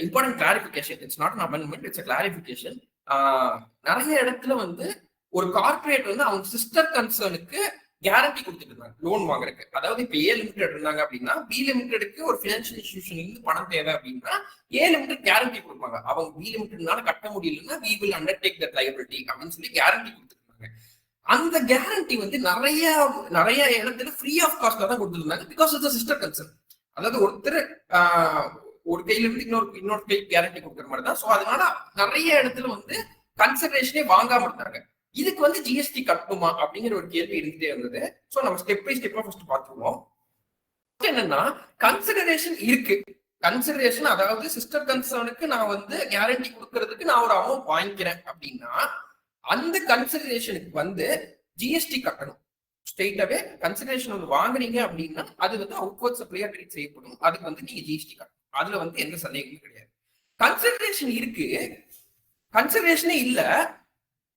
important clarification. It's not an amendment, it's clarification. நிறைய இடத்துல வந்து ஒரு கார்பரேட் வந்து அவங்க சிஸ்டர் கன்சர்னுக்கு கேரண்டி கொடுத்துட்டு இருந்தாங்க லோன் வாங்குறதுக்கு. அதாவது இப்ப ஏ லிமிடெட் இருந்தாங்க அப்படின்னா பி லிமிடெடுக்கு ஒரு பினான்சியல் இன்ஸ்டிடியூஷன்ல இருந்து பணம் தேவை அப்படின்னா ஏ லிமிடெட் கேரண்டி கொடுப்பாங்க. அவங்க பி லிமிடெட்னால கட்ட முடியலன்னா we will undertake that liability அப்படின்னு சொல்லி கேரண்டி கொடுத்துருந்தாங்க. அந்த கேரண்டி வந்து நிறைய இடத்துல ஃப்ரீ ஆஃப் காஸ்ட்ல தான் கொடுத்துருந்தாங்க. Because it's sister concern. அதாவது ஒருத்தர் ஒரு கையில இருந்து இன்னொரு கை கேரண்டி கொடுக்குற மாதிரி தான். ஸோ அதனால நிறைய இடத்துல வந்து கன்சிடரேஷனே வாங்காம இருந்தாங்க. இதுக்கு வந்து ஜிஎஸ்டி கட்டணுமா அப்படிங்கிற ஒரு கேள்வி இருந்துட்டே இருந்தது. ஸோ நம்ம ஸ்டெப் பை ஸ்டெப்பா ஃபர்ஸ்ட் பார்த்துருவோம். என்னன்னா கன்சிடரேஷன் இருக்கு. கன்சிடரேஷன் அதாவது சிஸ்டர் கன்சர்னுக்கு நான் வந்து கேரண்டி கொடுக்கறதுக்கு நான் ஒரு அமௌண்ட் வாங்கிக்கிறேன் அப்படின்னா அந்த கன்சிடரேஷனுக்கு வந்து ஜிஎஸ்டி கட்டணும். ஸ்ட்ரெயிட்டாவே கன்சிடரேஷன் வந்து வாங்குறீங்க அப்படின்னா அது வந்து அவுட்வர்ட் சப்ளையா ட்ரீட் செய்யப்படும். அதுக்கு வந்து நீங்க ஜிஎஸ்டி கட்டணும். அதுல வந்து எந்த சந்தேகமும் கிடையாது. கன்சிடரேஷன் இருக்கு, கன்சிடரேஷனே இல்ல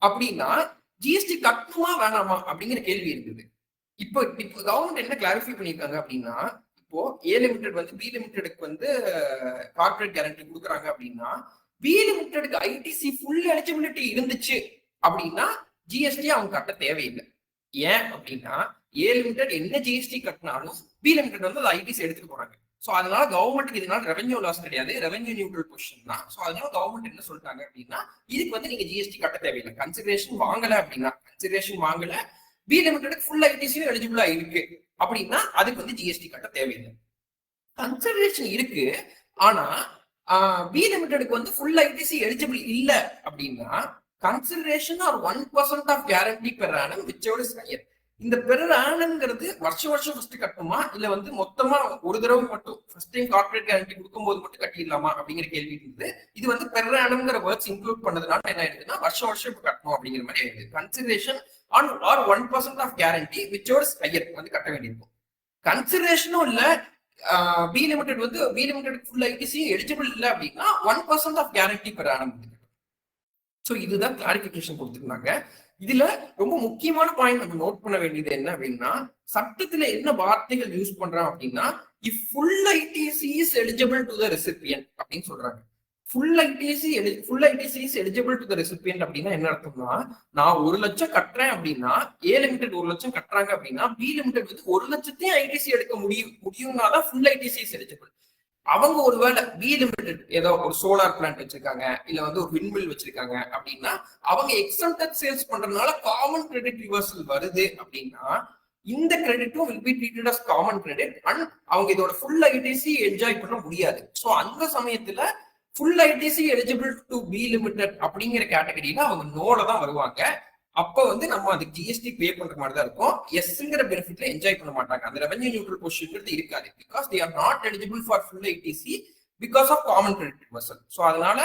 அப்படின்னா ஜிஎஸ்டி கட்டணுமா வேணாமா அப்படிங்கிற கேள்வி இருக்குது. இப்போ கவர்மெண்ட் என்ன கிளாரிஃபை பண்ணிருக்காங்க அப்படின்னா இப்போ ஏ லிமிடெட் வந்து பி லிமிடெடுக்கு வந்து கார்பரேட் கேரண்டி கொடுக்குறாங்க அப்படின்னா பி லிமிடெடுக்கு ஐடிசி ஃபுல் எலிஜிபிலிட்டி இருந்துச்சு அப்படின்னா ஜிஎஸ்டி அவங்க கட்ட தேவையில்லை. ஏன் அப்படின்னா ஏ லிமிடெட் என்ன ஜிஎஸ்டி கட்டினாலும் பி லிமிடெட் வந்து அது ஐடிசி எடுத்துட்டு போறாங்க. ஸோ அதனால கவர்மெண்ட்டுக்கு இதனால ரெவென்யூ லாஸ் கிடையாது, ரெவென்யூ நியூட்ரல் பொசிஷன் தான். ஸோ அதனால கவர்மெண்ட் என்ன சொல்லிட்டாங்க அப்படின்னா, இதுக்கு வந்து நீங்க ஜிஎஸ்டி கட்ட தேவையில்லை. கன்சிடரேஷன் வாங்கல அப்படின்னா, கன்சிடரேஷன் வாங்கல, பி லிமிடெட் ஃபுல் ஐடிசியும் எலிஜிபிளா இருக்கு அப்படின்னா அதுக்கு வந்து ஜிஎஸ்டி கட்ட தேவையில்லை. கன்சிடரேஷன் இருக்கு, ஆனா பி லிமிடெடுக்கு வந்து ஃபுல் ஐடிசி எலிஜிபிள் இல்ல அப்படின்னா consideration or 1% of guarantee per annum whichever higher. இந்த பெர் ஆனம்ங்கிறது வருஷம் ஃபர்ஸ்ட் கட்டணுமா, இல்ல வந்து மொத்தமா ஒரு தடவை மட்டும் ஃபர்ஸ்ட் டைம் கார்பரேட் கேரண்டி கொடுக்கும்போது மட்டும் கட்டிடலாமா அப்படிங்கிற கேள்வி இருந்தது. இது வந்து பெர் ஆனம்ங்கிற வேர்ட்ஸ் இன்க்ளூட் பண்ணதுனால என்ன ஆயிடுதுன்னா வருஷம் இப்ப கட்டணும் அப்படிங்கிற மாதிரி ஆயிடுது. Consideration or 1% of guarantee whichever higher வந்து கட்ட வேண்டியிருக்கும். கன்சிடரேஷனும் இல்ல, பி லிமிடெட் வந்து be limited full ITC eligible இல்லை அப்படின்னா 1% of guarantee per annum. So இதுதான் கிளாரிபிகேஷன் கொடுத்துருந்தாங்க. இதுல ரொம்ப முக்கியமான பாயிண்ட் நம்ம நோட் பண்ண வேண்டியது என்ன அப்படின்னா, சட்டத்துல என்ன வார்த்தைகள் யூஸ் பண்றான் அப்படின்னா, if full ITC is eligible to the recipient அப்படின்னு சொல்றாங்க. Full ITC is eligible to the recipient அப்படின்னா என்ன அர்த்தம்னா, நான் 1 லட்சம் கட்டுறேன் அப்படின்னா ஏ லிமிடெட் 1 லட்சம் கட்டுறாங்க அப்படின்னா பி லிமிடெட் வந்து 1 லட்சத்தையும் ஐடிசி எடுக்க முடியும்னா தான் ஃபுல் ஐடிசி இஸ் எலிஜிபிள். அவங்க ஒருவேளை பி லிமிடெட் ஏதோ ஒரு சோலார் பிளான்ட் வச்சிருக்காங்க, இல்ல வந்து ஒரு விண்மில் வச்சிருக்காங்க அப்படின்னா அவங்க எக்ஸம்டட் சேல்ஸ் பண்றதுனால காமன் கிரெடிட் ரிவர்சல் வருது அப்படின்னா இந்த கிரெடிட்டும் will be treated as common credit and அவங்க இதோட ஃபுல் ஐடிசி என்ஜாய் பண்ண முடியாது. ஸோ அந்த சமயத்துல full ITC eligible to B limited அப்படிங்கிற கேட்டகரியில அவங்க நோல தான் வருவாங்க. அப்ப வந்து நம்ம அதுக்கு ஜிஎஸ்டி பே பண்ற மாதிரி தான் இருக்கும். எஸ்ங்கிற பெனிஃபிட்ல என்ஜாய் பண்ண மாட்டாங்க. அந்த ரெவென்யூ நியூட்ரல் பொசிஷன் இருக்காது. Because they are not eligible for full ITC because of common credit reversal. So அதனால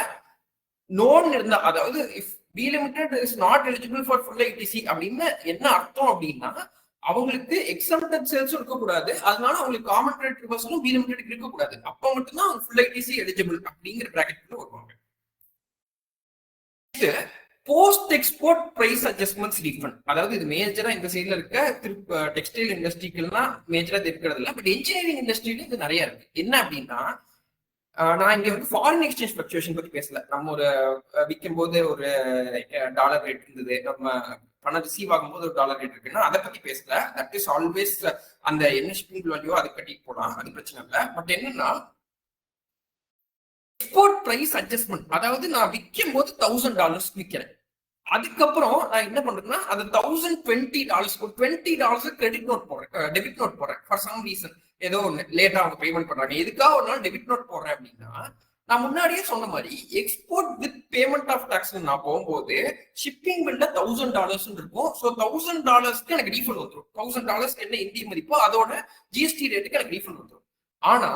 நோன் இருந்தா, அதாவது if B limited is not eligible for full ITC அப்படின்னு என்ன அர்த்தம் அப்படின்னா அவங்களுக்கு எக்ஸம்டட் சேல்ஸும் இருக்கக்கூடாது, அதனால அவங்களுக்கு காமன் கிரெடிட் ரிவர்சலும் பி லிமிடெட் இருக்கக்கூடாது. அப்ப மட்டும்தான் அவங்க ஃபுல் ஐடிசி எலிஜிபிள் அப்படிங்கிற பிராக்கெட்ல வருவாங்க. Post export price adjustments refund, அதாவது இது மேஜரா இந்த சைட்ல இருக்க டெக்ஸ்டைல் இண்டஸ்ட்ரிக்கெல்லாம் மேஜரா இருக்கிறது இல்லை, பட் இன்ஜினியரிங் இண்டஸ்ட்ரியில இது நிறைய இருக்கு. என்ன அப்படின்னா, நான் இங்க வந்து ஃபாரின் எக்ஸ்சேஞ்ச் ஃபிளக்சுவேஷன் பத்தி பேசல. நம்ம ஒரு விற்கும் போது ஒரு டாலர் ரேட் இருந்தது, நம்ம பணம் ரிசீவ் ஆகும்போது ஒரு டாலர் ரேட் இருக்குன்னா அதை பத்தி பேசல. தட் இஸ் ஆல்வேஸ் அந்த என்ன ஷிப்பிங் வேல்யூ அதை கட்டிட்டு போலாம், அது பிரச்சனை இல்லை. பட் என்னன்னா எக்ஸ்போர்ட் பிரைஸ் அட்ஜஸ்ட்மெண்ட், அதாவது நான் விற்கும் போது $1000 விற்கிறேன், அதுக்கப்புறம் நான் என்ன பண்றேன்னா அது $1020 $20 கிரெடிட் நோட் போடுறேன், டெபிட் நோட் போடுறேன். ஃபார் சம் ரீசன் ஏதோ ஒன்று லேட்டா அவங்க பேமெண்ட் பண்றாங்க, எதுக்காக ஒரு நாள் டெபிட் நோட் போடுறேன் அப்படின்னா, நான் முன்னாடியே சொன்ன மாதிரி export with payment of tax நான் போகும்போது ஷிப்பிங் பில்ல $1000 இருக்கும். ஸோ $1000 எனக்கு ரீஃபண்ட் வந்துடும். $1000 என்ன இந்திய மதிப்போ அதோட ஜிஎஸ்டி ரேட்டுக்கு எனக்கு ரீஃபண்ட் வந்துடும். ஆனா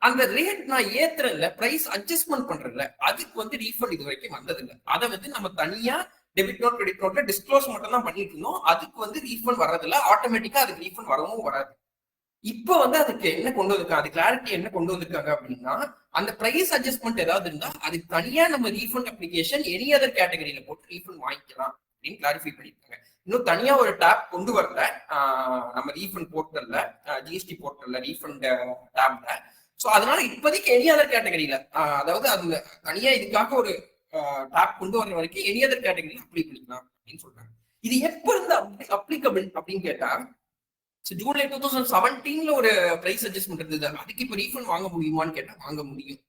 அந்த ரேட் நான் ஏத்துறதுல பிரைஸ் அட்ஜஸ்ட்மெண்ட் பண்றதுல அதுக்கு வந்து ரீஃபண்ட் இது வரைக்கும் வந்ததில்லை. அதை வந்து நம்ம தனியா டெபிட் நோட் கிரெடிட் நோட்ல டிஸ்க்ளோஸ் மட்டும் தான் பண்ணிட்டு இருந்தோம். அதுக்கு வந்து ரீஃபண்ட் வர்றதில்ல, ஆட்டோமேட்டிக்கா அதுக்கு ரீஃபண்ட் வரவும் வராது. இப்ப வந்து அதுக்கு என்ன கொண்டு வந்திருக்காங்க, அது கிளாரிட்டி என்ன கொண்டு வந்திருக்காங்க அப்படின்னா, அந்த பிரைஸ் அட்ஜஸ்ட்மெண்ட் ஏதாவது இருந்தா அதுக்கு தனியா நம்ம ரீஃபண்ட் அப்ளிகேஷன் எனி அதர் கேட்டகரியில போட்டு ரீஃபண்ட் வாங்கிக்கலாம் அப்படின்னு கிளாரிஃபை பண்ணிருக்காங்க. இன்னும் தனியா ஒரு டேப் கொண்டு வரல நம்ம ரீஃபண்ட் போர்ட்டல்ல, ஜிஎஸ்டி போர்ட்டல்ல ரீஃபண்ட் டேப்ல. ஸோ அதனால இப்போதைக்கு எனி அதர் கேட்டகரியில, அதாவது அதுல தனியா இதுக்காக ஒரு டேப் கொண்டு வர வரைக்கும் எனி அதர் கேட்டகரியில அப்ளை பண்ணிக்கலாம் அப்படின்னு சொல்றாங்க. இது எப்ப இருந்து அப்ளிகபிள் அப்படின்னு கேட்டா, ஜூலை 2017 ஒரு பிரைஸ் அட்ஜஸ்ட்மெண்ட் இருந்தது, அதுக்கு இப்ப ரீஃபண்ட் வாங்க முடியுமான்னு கேட்டா வாங்க முடியும்.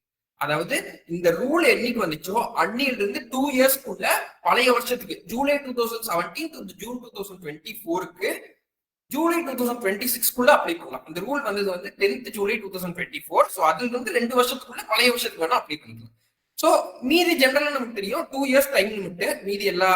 அதாவது இந்த ரூல் என்னைக்கு வந்துச்சோ அன்னில இருந்து 2 இயர்ஸ்க்குள்ள பழைய வருஷத்துக்கு ஜூலை 2017 டு ஜூன் 2024க்கு ஜூலை 2026க்குள்ள அப்ளை பண்ணலாம். இந்த ரூல் வந்தது வந்து 10th ஜூலை 2024. ஸோ அதுல இருந்து 2 வருஷத்துக்குள்ள பழைய வருஷத்துக்கு வேணா அப்ளை பண்ணிக்கலாம். ஸோ மீதி ஜென்ரலா நமக்கு தெரியும் 2 இயர்ஸ் டைம் லிமிட் மீதி எல்லா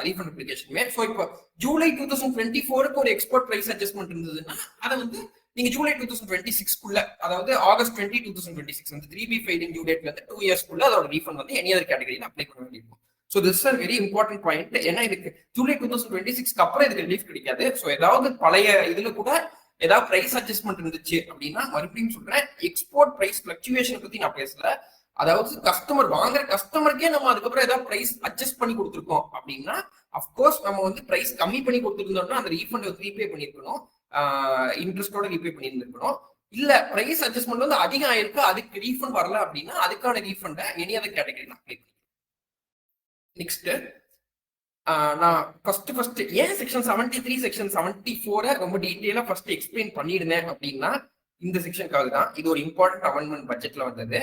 ரீஃபண்ட் அப்ளிகேஷனுமே. ஸோ இப்போ ஜூலை 2024க்கு ஒரு எக்ஸ்போர்ட் பிரைஸ் அட்ஜஸ்ட்மெண்ட் இருந்ததுன்னா அதை வந்து நீங்க ஜூலை 2026க்குள்ள, அதாவது ஆகஸ்ட் 20, 2026 அந்த 3B ஃபைலிங் டியூ டேட்ல இருந்து 2 இயர்ஸ்க்குள்ள அதோட ரீஃபண்ட் வந்து எனி அதர் கேட்டகரியில அப்ளை பண்ண வேண்டியிருக்கும். So this are very important point. ஏன்னா இதுக்கு ஜூலை 2026க்கு அப்புறம் இதுக்கு ரிலீஃப் கிடைக்காது. ஸோ ஏதாவது பழைய இதுல கூட ஏதாவது பிரைஸ் அட்ஜஸ்ட்மெண்ட் இருந்துச்சு அப்படின்னா, மறுபடியும் சொல்றேன், எக்ஸ்போர்ட் பிரைஸ் பிளக்சுவேஷன் பத்தி நான் பேசல. அதாவது கஸ்டமர் வாங்குற கஸ்டமருக்கே நம்ம அதுக்கப்புறம் ஏதாவது பிரைஸ் அட்ஜஸ்ட் பண்ணி கொடுத்துருக்கோம் அப்படின்னா, அப்கோர்ஸ் நம்ம வந்து பிரைஸ் கம்மி பண்ணி கொடுத்துருந்தோம்னா அந்த ரீஃபண்ட் ரீபே பண்ணிருக்கணும், இன்ட்ரெஸ்டோட ரீபே பண்ணியிருந்திருக்கணும். இல்ல பிரைஸ் அட்ஜஸ்ட்மெண்ட் வந்து அதிகம் ஆயிருக்கு, அதுக்கு ரீஃபண்ட் வரல அப்படின்னா அதுக்கான ரீஃபண்டை எனி அதர் கேட்டகரியில் அப்ளை பண்ணி. நெக்ஸ்ட் நான் ஃபர்ஸ்ட் ஏன் செக்ஷன் 73 செக்ஷன் 74 ரொம்ப டீட்டெயிலா ஃபர்ஸ்ட் எக்ஸ்பிளைன் பண்ணிடுறேன் அப்படின்னா, இந்த செக்ஷனுக்காக தான். இது ஒரு இம்பார்ட்டன்ட் அமெண்ட்மெண்ட் பட்ஜெட்ல வந்தது.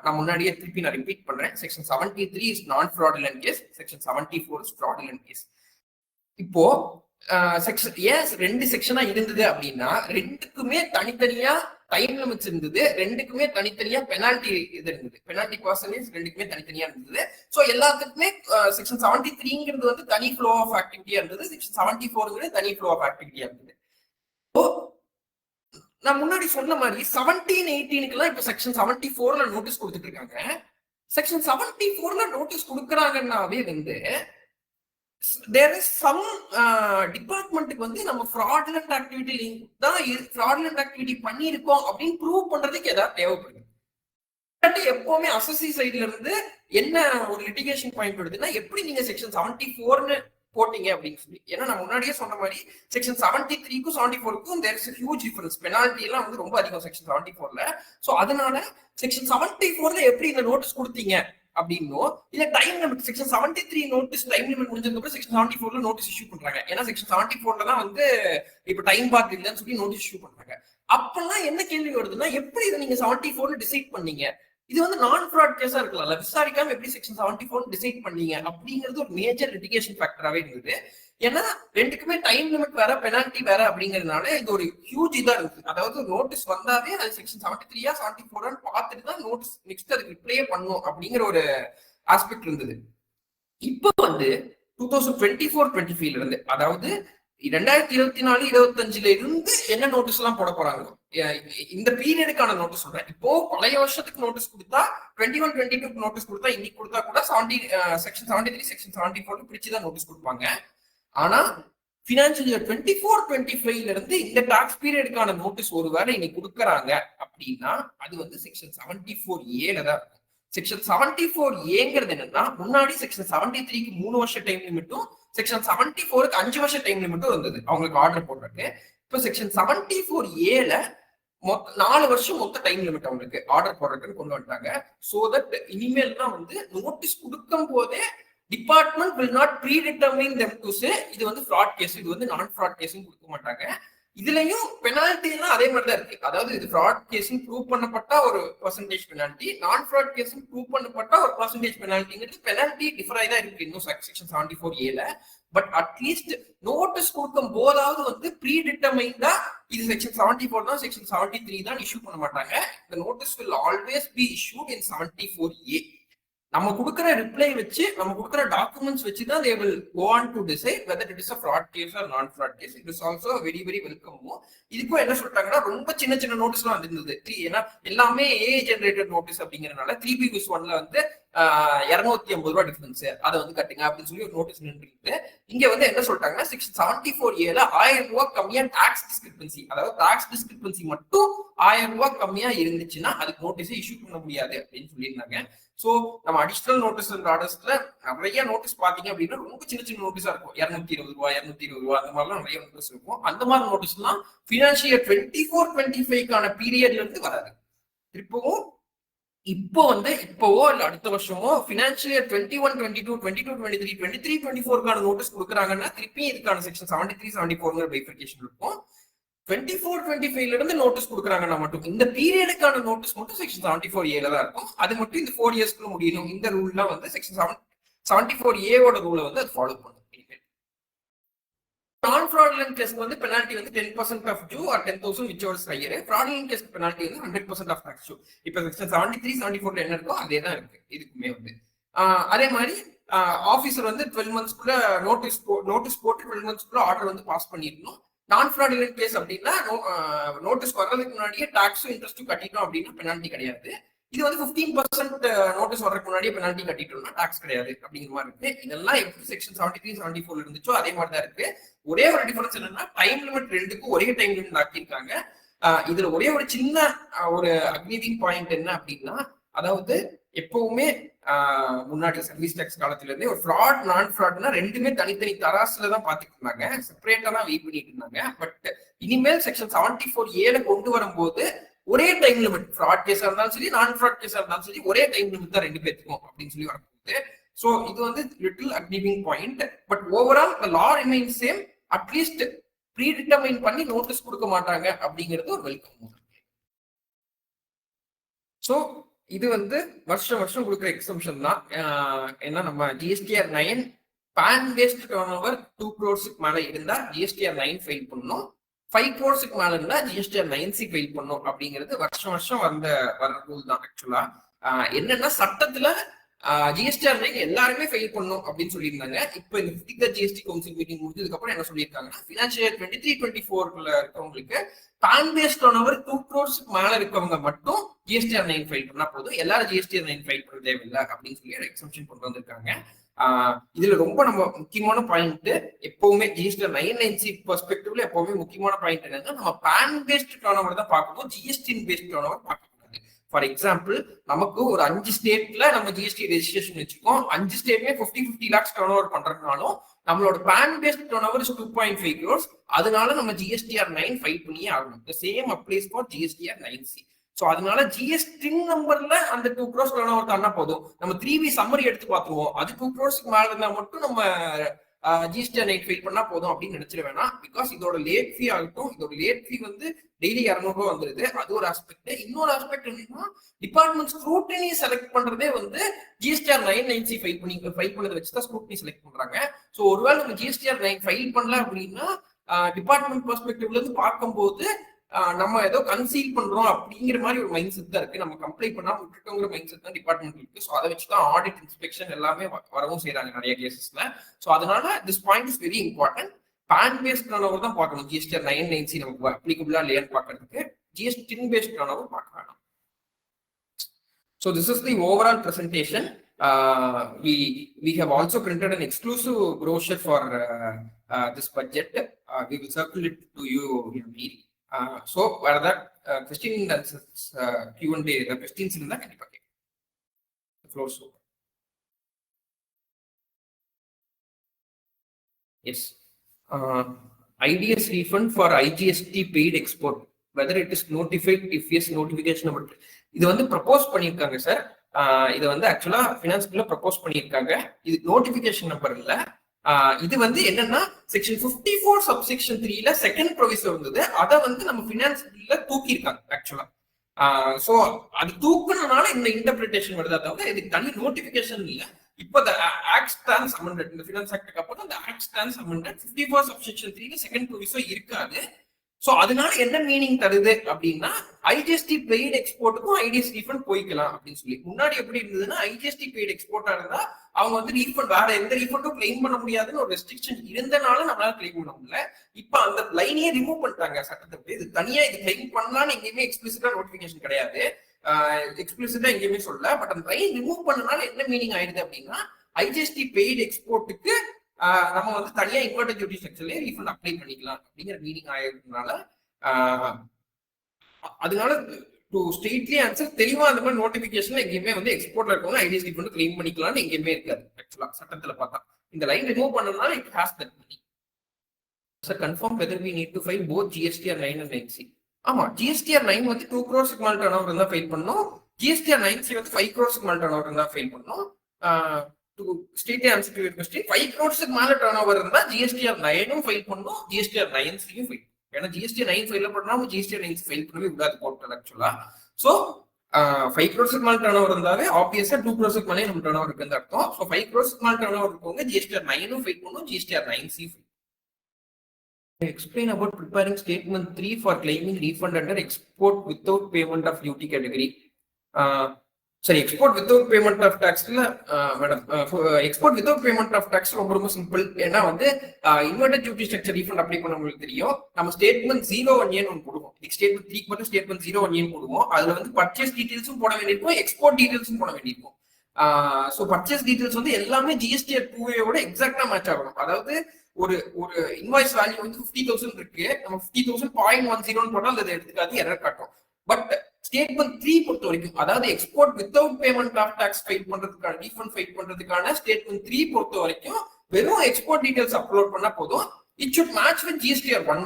நான் முன்னாடியே திருப்பி நான் ரிப்பீட் பண்றேன். செக்ஷன் 73 இஸ் நான் fraudulent case, section 74 is fraudulent case. இப்போ செக்ஷன் ஏன் 2 செக்ஷனா இருந்தது அப்படின்னா, ரெண்டுக்குமே தனித்தனியா டைம் லிமிட்ஸ் இருந்தது, ரெண்டுக்குமே தனித்தனியா பெனால்டி இது இருந்தது, பெனால்டி பர்சன்டேஜ் ரெண்டுக்குமே தனித்தனியா இருந்தது. ஸோ எல்லாத்துக்குமே செக்ஷன் 73ங்கிறது வந்து தனி ஃப்ளோ ஆஃப் ஆக்டிவிட்டியா இருந்தது, செக்ஷன் 74ங்கிறது தனி ஃப்ளோ ஆஃப் ஆக்டிவிட்டியா இருந்தது. நான் முன்னாடி சொன்ன மாதிரி 17, 18க்குலாம் இப்ப செக்ஷன் 74ல நோட்டீஸ் கொடுத்துட்டு இருக்காங்க. செக்ஷன் 74ல நோட்டீஸ் கொடுக்குறாங்கன்னாவே வந்து தேர் இஸ் சம் டிபார்ட்மெண்ட்டுக்கு வந்து நம்ம ஃப்ராடுலண்ட் ஆக்டிவிட்டி தான் ஃப்ராடுலண்ட் ஆக்டிவிட்டி பண்ணியிருக்கோம் அப்படின்னு ப்ரூவ் பண்றதுக்கு ஏதாவது தேவைப்படுது. எப்பவுமே அசசி சைட்ல இருந்து என்ன ஒரு லிட்டிகேஷன் பாயிண்ட் வருதுன்னா, எப்படி நீங்க செக்ஷன் 74ன்னு போட்டீங்க அப்படின்னு சொல்லி. ஏன்னா நான் முன்னாடியே சொன்ன மாதிரி செக்ஷன் 73க்கும் 74க்கும் there is huge difference. Penalty எல்லாம் வந்து ரொம்ப அதிகம் செக்ஷன் 74ல. ஸோ அதனால செக்ஷன் 74ல எப்படி இந்த நோட்டீஸ் கொடுத்தீங்க அப்படின்னோ, இல்ல time limit section 73 notice time limit முடிஞ்சதுக்கு அப்புறம் செக்ஷன் 74ல நோட்டீஸ் இஷ்யூ பண்றாங்க. ஏன்னா செக்ஷன் 74ல தான் வந்து இப்ப டைம் பார்க் இல்லைன்னு சொல்லி நோட்டீஸ் இஷ்யூ பண்றாங்க. அப்பெல்லாம் என்ன கேள்வி வருதுன்னா, எப்படி இதை நீங்க 74ல டிசைட் பண்ணீங்க? இது வந்து நான் ஃப்ராட் கேஸா இருக்கலாம்ல, விசாரிக்காம எப்படி செக்ஷன் 74 டிசைட் பண்ணீங்க அப்படிங்கிறது ஒரு மேஜர் லிட்டிகேஷன் ஃபேக்டராகவே இருந்தது. ஏன்னா ரெண்டுக்குமே டைம் லிமிட் வேற, பெனால்டி வேற அப்படிங்கிறதுனால இது ஒரு ஹியூஜ் இதா இருக்கு. அதாவது நோட்டீஸ் வந்தாவே அது செக்ஷன் 73 74 பார்த்துட்டு தான் நோட்டீஸ் நெக்ஸ்ட் அதுக்கு ரிப்ளே பண்ணும் அப்படிங்கிற ஒரு ஆஸ்பெக்ட் இருந்தது. இப்போ வந்து 2024-25ல இருந்து, அதாவது 2024-25ல இருந்து என்ன நோட்டீஸ் எல்லாம் போட போறாங்க, இந்த பீரியடுக்கான நோட்டீஸ் சொல்றேன். இப்போ பழைய வருஷத்துக்கு நோட்டீஸ் கொடுத்தா 21-22 நோட்டீஸ் கொடுத்தா இன்னைக்கு கொடுத்தா கூட செக்ஷன் 73 செக்ஷன் 74 பிடிச்சுதான் நோட்டீஸ் கொடுப்பாங்க. ஆனா பினான்சியல் இயர் 24-25ல இருந்து இந்த டாக்ஸ் பீரியடுக்கான நோட்டீஸ் ஒருவேளை இன்னைக்கு கொடுக்கறாங்க அப்படின்னா அது வந்து செக்ஷன் 74A தான் இருக்கும். செக்ஷன் 74Aங்கிறது என்னன்னா, முன்னாடி செக்ஷன் 73க்கு 3 வருஷம் டைம் லிமிட்டும் செக்ஷன் 74க்கு 5 வருஷம் டைம் லிமிட்டும் இருந்தது அவங்களுக்கு ஆர்டர் போடுறதுக்கு. இப்போ செக்ஷன் 74Aல 4 வருஷம் மொத்த டைம் லிமிட் அவங்களுக்கு ஆர்டர் போடுறதுன்னு கொண்டு வந்துட்டாங்க. சோ தட் இனிமேல் தான் வந்து நோட்டீஸ் கொடுக்கும் போதே department will not predetermine them to say இது வந்து ஃப்ராட் கேஸ், இது வந்து நான் ஃப்ராட் கேஸ்னு கொடுக்க மாட்டாங்க. இதுலயும் பெனால்டி எல்லாம் அதே மாதிரி தான் இருக்கு. அதாவது இது ஃப்ராட் கேஸ் ப்ரூவ் பண்ணப்பட்ட ஒரு பெர்சன்டேஜ் பெனால்டி, நான் ஃப்ராட் கேஸ் ப்ரூவ் பண்ணப்பட்ட ஒரு பெர்சன்டேஜ் பெனால்டிங்கிறது பெனால்டி டிஃபர் ஆகி தான் இருக்கு இன்னும் செக்ஷன் 74Aல. பட் அட்லீஸ்ட் நோட்டீஸ் கொடுக்கும் போதாவது வந்து ப்ரீ டிட்டர்மைண்டா இது செக்ஷன் 74 தான், செக்ஷன் 73 தான் இஷ்யூ பண்ண மாட்டாங்க. இந்த notice will always be issued in 74A. நம்ம கொடுக்குற ரிப்ளை வச்சு, நம்ம கொடுக்குற டாக்குமெண்ட்ஸ் வச்சு தான் they will go on to decide whether it is a fraud case or non fraud case. It is also very very welcome. இதுக்கும் என்ன சொல்றாங்கன்னா, ரொம்ப சின்ன சின்ன நோட்டீஸ்லாம் வந்திருந்தது. ஏன்னா எல்லாமே ஏ ஜெனரேட்டட் நோட்டீஸ் அப்படிங்கறதுனால 3B+1ல வந்து 250 ரூபாய் டிஃபரன்ஸ், அதை வந்து கட்டுங்க அப்படின்னு சொல்லி ஒரு நோட்டீஸ் நின்று. இங்க வந்து என்ன சொல்லிட்டாங்கன்னா, செக்ஷன் 74Aல 1000 ரூபாய் கம்மியா டாக்ஸ் டிஸ்கிரிபன்சி, அதாவது டாக்ஸ் டிஸ்கிரிபன்சி மட்டும் 1000 ரூபாய் கம்மியா இருந்துச்சுன்னா அதுக்கு நோட்டீஸை இஷ்யூ பண்ண முடியாது அப்படின்னு சொல்லியிருந்தாங்க. சோ நம்ம அடிஷனல் நோட்டீஸ் அண்ட் ஆர்டர்ஸ்ல நிறைய நோட்டீஸ் பாத்தீங்க அப்படின்னா ரொம்ப சின்ன சின்ன நோட்டீஸா இருக்கும். 220 ரூபாய் 220 ரூபாய் அந்த மாதிரிலாம் நிறைய நோட்டீஸ் இருக்கும். அந்த மாதிரி நோட்டீஸ் எல்லாம் பினான்சியல் 24-25க்கான பீரியட்ல இருந்து வராது. திருப்பவும் இப்போவோ இல்ல அடுத்த வருஷமோ பினான்சியல் இயர் 21-22 22-23 23-24க்கான நோட்டீஸ் கொடுக்குறாங்கன்னா திருப்பி இதுக்கான செக்ஷன் 73-74 பைஃபர்கேஷன் இருக்கும். 24-25ல இருந்து நோட்டீஸ் கொடுக்குறாங்கன்னா மட்டும் இந்த பீரியடுக்கான நோட்டீஸ் மட்டும் செக்ஷன் 74Aல தான் இருக்கும். அது மட்டும் இந்த 4 இயர்ஸ்க்குள்ள முடியணும். இந்த ரூல்லாம் வந்து செக்ஷன் 74Aவோட ரூலை வந்து அது ஃபாலோ பண்ணும். நான் ஃப்ராடுலன்ட் கேஸ்க்கு வந்து பெனால்டி வந்து 10% of due or 10,000 whichever is higher. Fraudulent கேஸ்க்கு பெனால்டி வந்து 100% ஆஃப் டாக்ஸ் டியூ. இப்போ செக்ஷன் 73-74ல என்ன இருக்கோ அதே தான் இருக்கு இதுக்குமே வந்து. அதே மாதிரி ஆபீசர் வந்து 12 monthsக்குள்ள நோட்டீஸ் போட்டு 12 monthsக்குள்ள ஆர்டர் வந்து பாஸ் பண்ணிடணும். நான் ஃப்ராடுலன்ட் கேஸ் அப்படின்னா நோட்டீஸ் வர்றதுக்கு முன்னாடியே டாக்ஸும் இன்ட்ரெஸ்ட்டும் கட்டிட்டோம் அப்படின்னா பெனால்டி கிடையாது. இது வந்து 15% நோட்டீஸ் வர்றதுக்கு முன்னாடியே பெனால்டி கட்டிட்டோம்னா டாக்ஸ் கிடையாது அப்படிங்கிற மாதிரி இருக்கு. இதெல்லாம் எப்படி செக்ஷன் 73-74 இருந்துச்சோ அதே மாதிரி தான் இருக்கு. ஒரே ஒரு டிஃபரன்ஸ் என்னன்னா, டைம் லிமிட் ரெண்டுக்கும் ஒரே டைம் லிமிட் ஆக்கியிருக்காங்க. இதுல ஒரே ஒரு சின்ன ஒரு அக்னிவிங் பாயிண்ட் என்ன அப்படின்னா, அதாவது எப்பவுமே முன்னாடி சர்வீஸ் டேக்ஸ் காலத்துல இருந்தே ஒரு ஃப்ராட் நான் ஃப்ராட்னா ரெண்டுமே தனித்தனி தராசுல தான் பாத்துட்டு இருந்தாங்க, செப்பரேட்டா தான் வெயிட் பண்ணிட்டு இருந்தாங்க. பட் இனிமேல் செக்ஷன் 74Aல கொண்டு வரும்போது ஒரே டைம் லிமிட், ஃப்ராட் கேஸா இருந்தாலும் சரி நான் ஃப்ராட் கேஸா இருந்தாலும் சரி ஒரே டைம் லிமிட் தான் ரெண்டு பேருக்கும் அப்படின்னு சொல்லி வரப்போகுது. ஸோ இது வந்து லிட்டில் அக்னிவிங் point. But overall the law remains same. At least predetermine பண்ணி நோட்டீஸ் கொடுக்க மாட்டாங்க அப்படிங்கிறது ஒரு வெல்கம். ஸோ இது வந்து வருஷம் வருஷம் கொடுக்குற எக்ஸம்ஷன் தான். ஏன்னா நம்ம GSTR 9 PAN based turnover 2 crores மேல இருந்தா ஜிஎஸ்டிஆர் 9 ஃபைல் பண்ணணும், 5 crores மேல இருந்தா ஜிஎஸ்டிஆர் 9C ஃபைல் பண்ணும் அப்படிங்கிறது வருஷம் வருஷம் வர ரூல் தான். ஆக்சுவலா என்னன்னா சட்டத்துல ஜிஎஸ்டிஆர் 9 எல்லாருமே ஃபைல் பண்ணும் அப்படின்னு சொல்லியிருந்தாங்க. இப்போ இந்த 53rd ஜிஎஸ்டி கவுன்சில் மீட்டிங் முடிஞ்சதுக்கு அப்புறம் என்ன சொல்லியிருக்காங்கன்னா ஃபினான்ஷியல் இயர் 23-24 இருக்கவங்களுக்கு PAN based turnover 2 crores மேல இருக்கவங்க மட்டும் ஜிஎஸ்டிஆர் 9 ஃபைல் பண்ணா போதும், எல்லாரும் ஜிஎஸ்டிஆர் 9 ஃபைல் பண்ண தேவையில்லை அப்படின்னு சொல்லி ஒரு எக்ஸம்ஷன் கொண்டு வந்திருக்காங்க. இதுல ரொம்ப நம்ம முக்கியமான பாயிண்ட் எப்பவுமே ஜிஎஸ்டிஆர் 9C பெர்ஸ்பெக்டிவ்ல எப்பவுமே முக்கியமான பாயிண்ட் என்னன்னா நம்ம பேன் பேஸ்ட் டர்ன் ஓவர் தான் பார்க்கணும், ஜிஎஸ்டி பேஸ்ட் டர்ன் ஓவர் பார்க்கக்கூடாது. ஃபார் எக்ஸாம்பிள் நமக்கு ஒரு 5 ஸ்டேட்ல நம்ம ஜிஎஸ்டி ரெஜிஸ்ட்ரேஷன் வச்சுக்கோம், 5 ஸ்டேட்மே 50 lakhs டர்ன் ஓவர் பண்றதுனாலும் நம்மளோட PAN based turnover 2.5 crores, அதனால நம்ம ஜிஎஸ்டிஆர் 9 ஃபைல் பண்ணியே ஆகணும். The same applies for GSTR 9C. So அதனால ஜிஎஸ்டி நம்பர்ல அந்த 2 crores டர்ன் ஓவர் தானா போதும். நம்ம 3V சம்மரி எடுத்து பார்த்துருவோம், அது 2 crores மேல இருந்தா மட்டும் நம்ம ஜிஎஸ்டிஆர் 9 ஃபைல் பண்ணா போதும் அப்படின்னு நினைச்சிட வேணாம். பிகாஸ் இதோட லேட் ஃபீ ஆகட்டும், இதோட லேட் ஃபீ வந்து டெய்லி 200 ரூபா வந்துருது, அது ஒரு ஆஸ்பெக்ட். இன்னொரு ஆஸ்பெக்ட் என்னன்னா டிபார்ட்மெண்ட் ஸ்க்ரூட்டினி செலக்ட் பண்றதே வந்து ஜிஎஸ்டிஆர் 9C ஃபைல் பண்ணதை வச்சுதான் ஸ்க்ரூட்டினி செலக்ட் பண்றாங்க. ஸோ ஒருவேளை நம்ம ஜிஎஸ்டிஆர் 9 ஃபைல் பண்ணல அப்படின்னா டிபார்ட்மெண்ட் பெர்ஸ்பெக்டிவ்ல இருந்து பார்க்கும்போது நம்ம ஏதோ கன்சீல் பண்றோம் அப்படிங்கிற மாதிரி ஒரு மைண்ட் செட் தான் இருக்கு. நம்ம கம்ப்ளைண்ட் பண்ணாம விட்டுட்டோங்கிற மைண்ட் செட் தான் டிபார்ட்மெண்ட் இருக்கு. ஸோ அதை வச்சுதான் ஆடிட் இன்ஸ்பெக்ஷன் எல்லாமே வரவும் செய்யறாங்க நிறைய கேசஸ்ல. ஸோ அதனால this point is very important. PAN based turnover தான் பார்க்கணும் ஜிஎஸ்டிஆர் 9C நமக்கு அப்ளிகபிளா இல்லையான்னு பார்க்கறதுக்கு, ஜிஎஸ்டி பேஸ்ட் டர்ன் ஓவர் பார்க்க வேணாம். So this is the overall presentation. We have also printed an exclusive brochure for this budget. We will circulate it to you in mail. So where that question and answers Q&A the questions in the packet. The floor is open. Yes. IDS refund for IGST paid export, whether it is notified, if yes, notification about it. இது வந்து propose பண்ணியிருக்காங்க sir. இது வந்து ஆக்சுவலா finance பில்ல propose பண்ணியிருக்காங்க. இது notification number இல்ல. இது வந்து என்னன்னா செக்ஷன் 54 சப்செக்ஷன் 3ல செகண்ட் ப்ரொவிசர் இருந்தது, அதை வந்து நம்ம ஃபினான்ஸ் பில்ல தூக்கியிருக்காங்க ஆக்சுவலா. சோ அது தூக்குனனால இந்த இன்டர்பிரிட்டேஷன் வருதா தவிர இதுக்கு தனி நோட்டிபிகேஷன் இல்ல. இப்போ ஆக்ட் ஸ்டாண்ட்ஸ் அமெண்டட், இந்த ஃபினான்ஸ் ஆக்டுக்கு அப்புறம் அந்த ஆக்ட் ஸ்டாண்ட்ஸ் அமெண்டட் 54 சப்செக்ஷன் 3ல செகண்ட் ப்ரொவிசர் இருக்காது. சோ அதனால என்ன மீனிங் தருது அப்படின்னா ஐஜிஎஸ்டி பெய்டு எக்ஸ்போர்ட்டுக்கும் ஐடிஎஸ் ரீஃபண்ட் போய்க்கலாம் அப்படின்னு சொல்லி. முன்னாடி எப்படி இருந்ததுன்னா ஐஜிஎஸ்டி பெய்டு எக்ஸ்போர்ட்டா இருந்தா அவங்க வந்து ரீஃபண்ட் வேற எந்த ரீஃபண்டும் கிளைம் பண்ண முடியாதுன்னு ஒரு ரெஸ்ட்ரிக்ஷன் இருந்தனால நம்மளால கிளைம் பண்ண முடியல. இப்ப அந்த லைனையே ரிமூவ் பண்ணிட்டாங்க சட்டத்தை. இது தனியா இது கிளைம் பண்ணலாம்னு எங்கேயுமே எக்ஸ்பிளிசிட்டா நோட்டிபிகேஷன் கிடையாது, எக்ஸ்பிளிசிட்டா எங்கேயுமே சொல்ல. பட் அந்த லைன் ரிமூவ் பண்ணனால என்ன மீனிங் ஆயிடுது அப்படின்னா ஐஜிஎஸ்டி பெய்டு எக்ஸ்போர்ட்டுக்கு நம்ம வந்து தனியா இன்வெர்டர் டியூட்டி ஸ்ட்ரக்சர்லயே ரீஃபண்ட் அப்ளை பண்ணிக்கலாம் அப்படிங்கிற மீனிங் ஆயிருந்ததுனால அதனால டு ஸ்ட்ரெயிட்லி ஆன்சர் தெளிவா அந்த மாதிரி நோட்டிபிகேஷன் எங்கேயுமே வந்து எக்ஸ்போர்ட்ல இருக்கவங்க ஐடிஎஸ் ரீஃபண்ட் கிளைம் பண்ணிக்கலாம்னு எங்கேயுமே இருக்காது. ஆக்சுவலா சட்டத்துல பார்த்தா இந்த லைன் ரிமூவ் பண்ணதுனால it has that meaning. Sir confirm whether we need to file both GSTR 9 and 9C. ஆமா, ஜிஎஸ்டிஆர் 9 வந்து 2 crores மேல டர்ன் ஓவர் இருந்தா ஃபைல் பண்ணணும், ஜிஎஸ்டிஆர் 9C வந்து 5 crores மேல டர்ன் ஓவர் இருந்தா ஃபைல் பண்ணணும். To state answer to your question, 5 crores மேல டர்ன் ஓவர் இருந்தா ஜிஎஸ்டிஆர் 9 ஃபைல் பண்ணணும், ஜிஎஸ்டிஆர் 9C ஃபைல். ஏன்னா ஜிஎஸ்டிஆர் 9 ஃபைல் பண்ணாம ஜிஎஸ்டிஆர் 9C ஃபைல் பண்ணவே விடாது போர்ட்டல் ஆக்சுவலா. சோ 5 crores மேல டர்ன் ஓவர் இருந்தாவே ஆப்வியஸா 2 crores மேலே நம்ம டர்ன் ஓவர் இருக்குன்னு அர்த்தம். சோ 5 crores மேல டர்ன் ஓவர் இருக்கவங்க ஜிஎஸ்டிஆர் 9 ஃபைல் பண்ணணும், GSTR 9C file. Explain about preparing statement 3 for claiming refund under export without payment of duty category. சரி, எக்ஸ்போர்ட் வித்தவுட் பேமெண்ட் ஆஃப் டாக்ஸ்ல madam, export without payment of tax ரொம்ப ரொம்ப simple. ஏன்னா வந்து inverted duty structure refund apply பண்ண உங்களுக்கு தெரியும். நம்ம ஸ்டேட்மெண்ட் 0-1 ஒன்று போடுவோம், ஸ்டேட்மெண்ட் 3 மட்டும் ஸ்டேட்மெண்ட் 0-1 போடுவோம். அதுல வந்து பர்ச்சேஸ் டீடைல்ஸும் போட வேண்டியிருக்கும், எக்ஸ்போர்ட் டீடைல்ஸும் போட வேண்டியிருக்கும். ஸோ பர்ச்சேஸ் டீடைல்ஸ் வந்து எல்லாமே ஜிஎஸ்டிஆர் 2A எக்ஸாக்டா மேட்ச் ஆகணும். அதாவது ஒரு இன்வாய்ஸ் வேல்யூ வந்து 50,000 இருக்கு, நம்ம 50,000.10 போட்டால் அதை எடுத்துக்காது, எரர் காட்டும். பட் ஸ்டேட்மெண்ட் 3 பொறுத்த வரைக்கும், அதாவது export without payment of tax file பண்றதுக்கான ரீஃபண்ட் ஃபைல் பண்றதுக்கான ஸ்டேட்மெண்ட் 3 பொறுத்த வரைக்கும் வெறும் எக்ஸ்போர்ட் டீடைல்ஸ் அப்லோட் பண்ணா போதும். It should match with GSTR 1.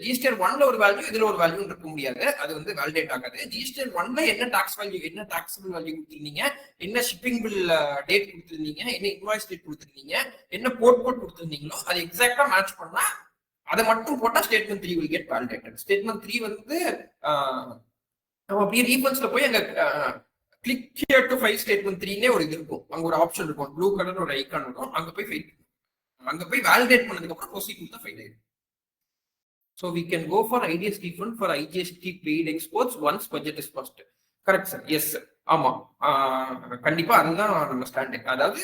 GSTR 1ல ஒரு வேல்யூ, இதுல ஒரு வேல்யூ இருக்க முடியாது, அது வந்து வேலிடேட் ஆகாது. ஜிஎஸ்டிஆர் 1ல என்ன டாக்ஸ் வேல்யூ, என்ன டாக்ஸபிள் வேல்யூ கொடுத்துருந்தீங்க, என்ன ஷிப்பிங் பில் டேட் கொடுத்துருந்தீங்க, என்ன இன்வாய்ஸ் டேட் கொடுத்துருந்தீங்க, என்ன போர்ட் கொடுத்துருந்தீங்களோ அது எக்ஸாக்டா மேட்ச் பண்ணா அதை மட்டும் போட்டா statement 3 will get validated. Statement 3 வந்து நம்ம அப்படியே ரீஃபண்ட்ஸ்ல போய் அங்க click here to file statement 3னே ஒரு இது இருக்கும். அங்க ஒரு ஆப்ஷன் இருக்கும், ப்ளூ கலர் ஒரு ஐகான் இருக்கும். அங்க போய் ஃபைல், அங்க போய் வேலிடேட் பண்ணதுக்கு அப்புறம் ப்ரொசீட் கொடுத்தா ஃபைல் ஆயிடும். So we can go for IDS refund for IGST paid exports once budget is passed. Correct sir. Yes sir. ஆமா, கண்டிப்பா அதுதான் நம்ம ஸ்டாண்டர்ட். அதாவது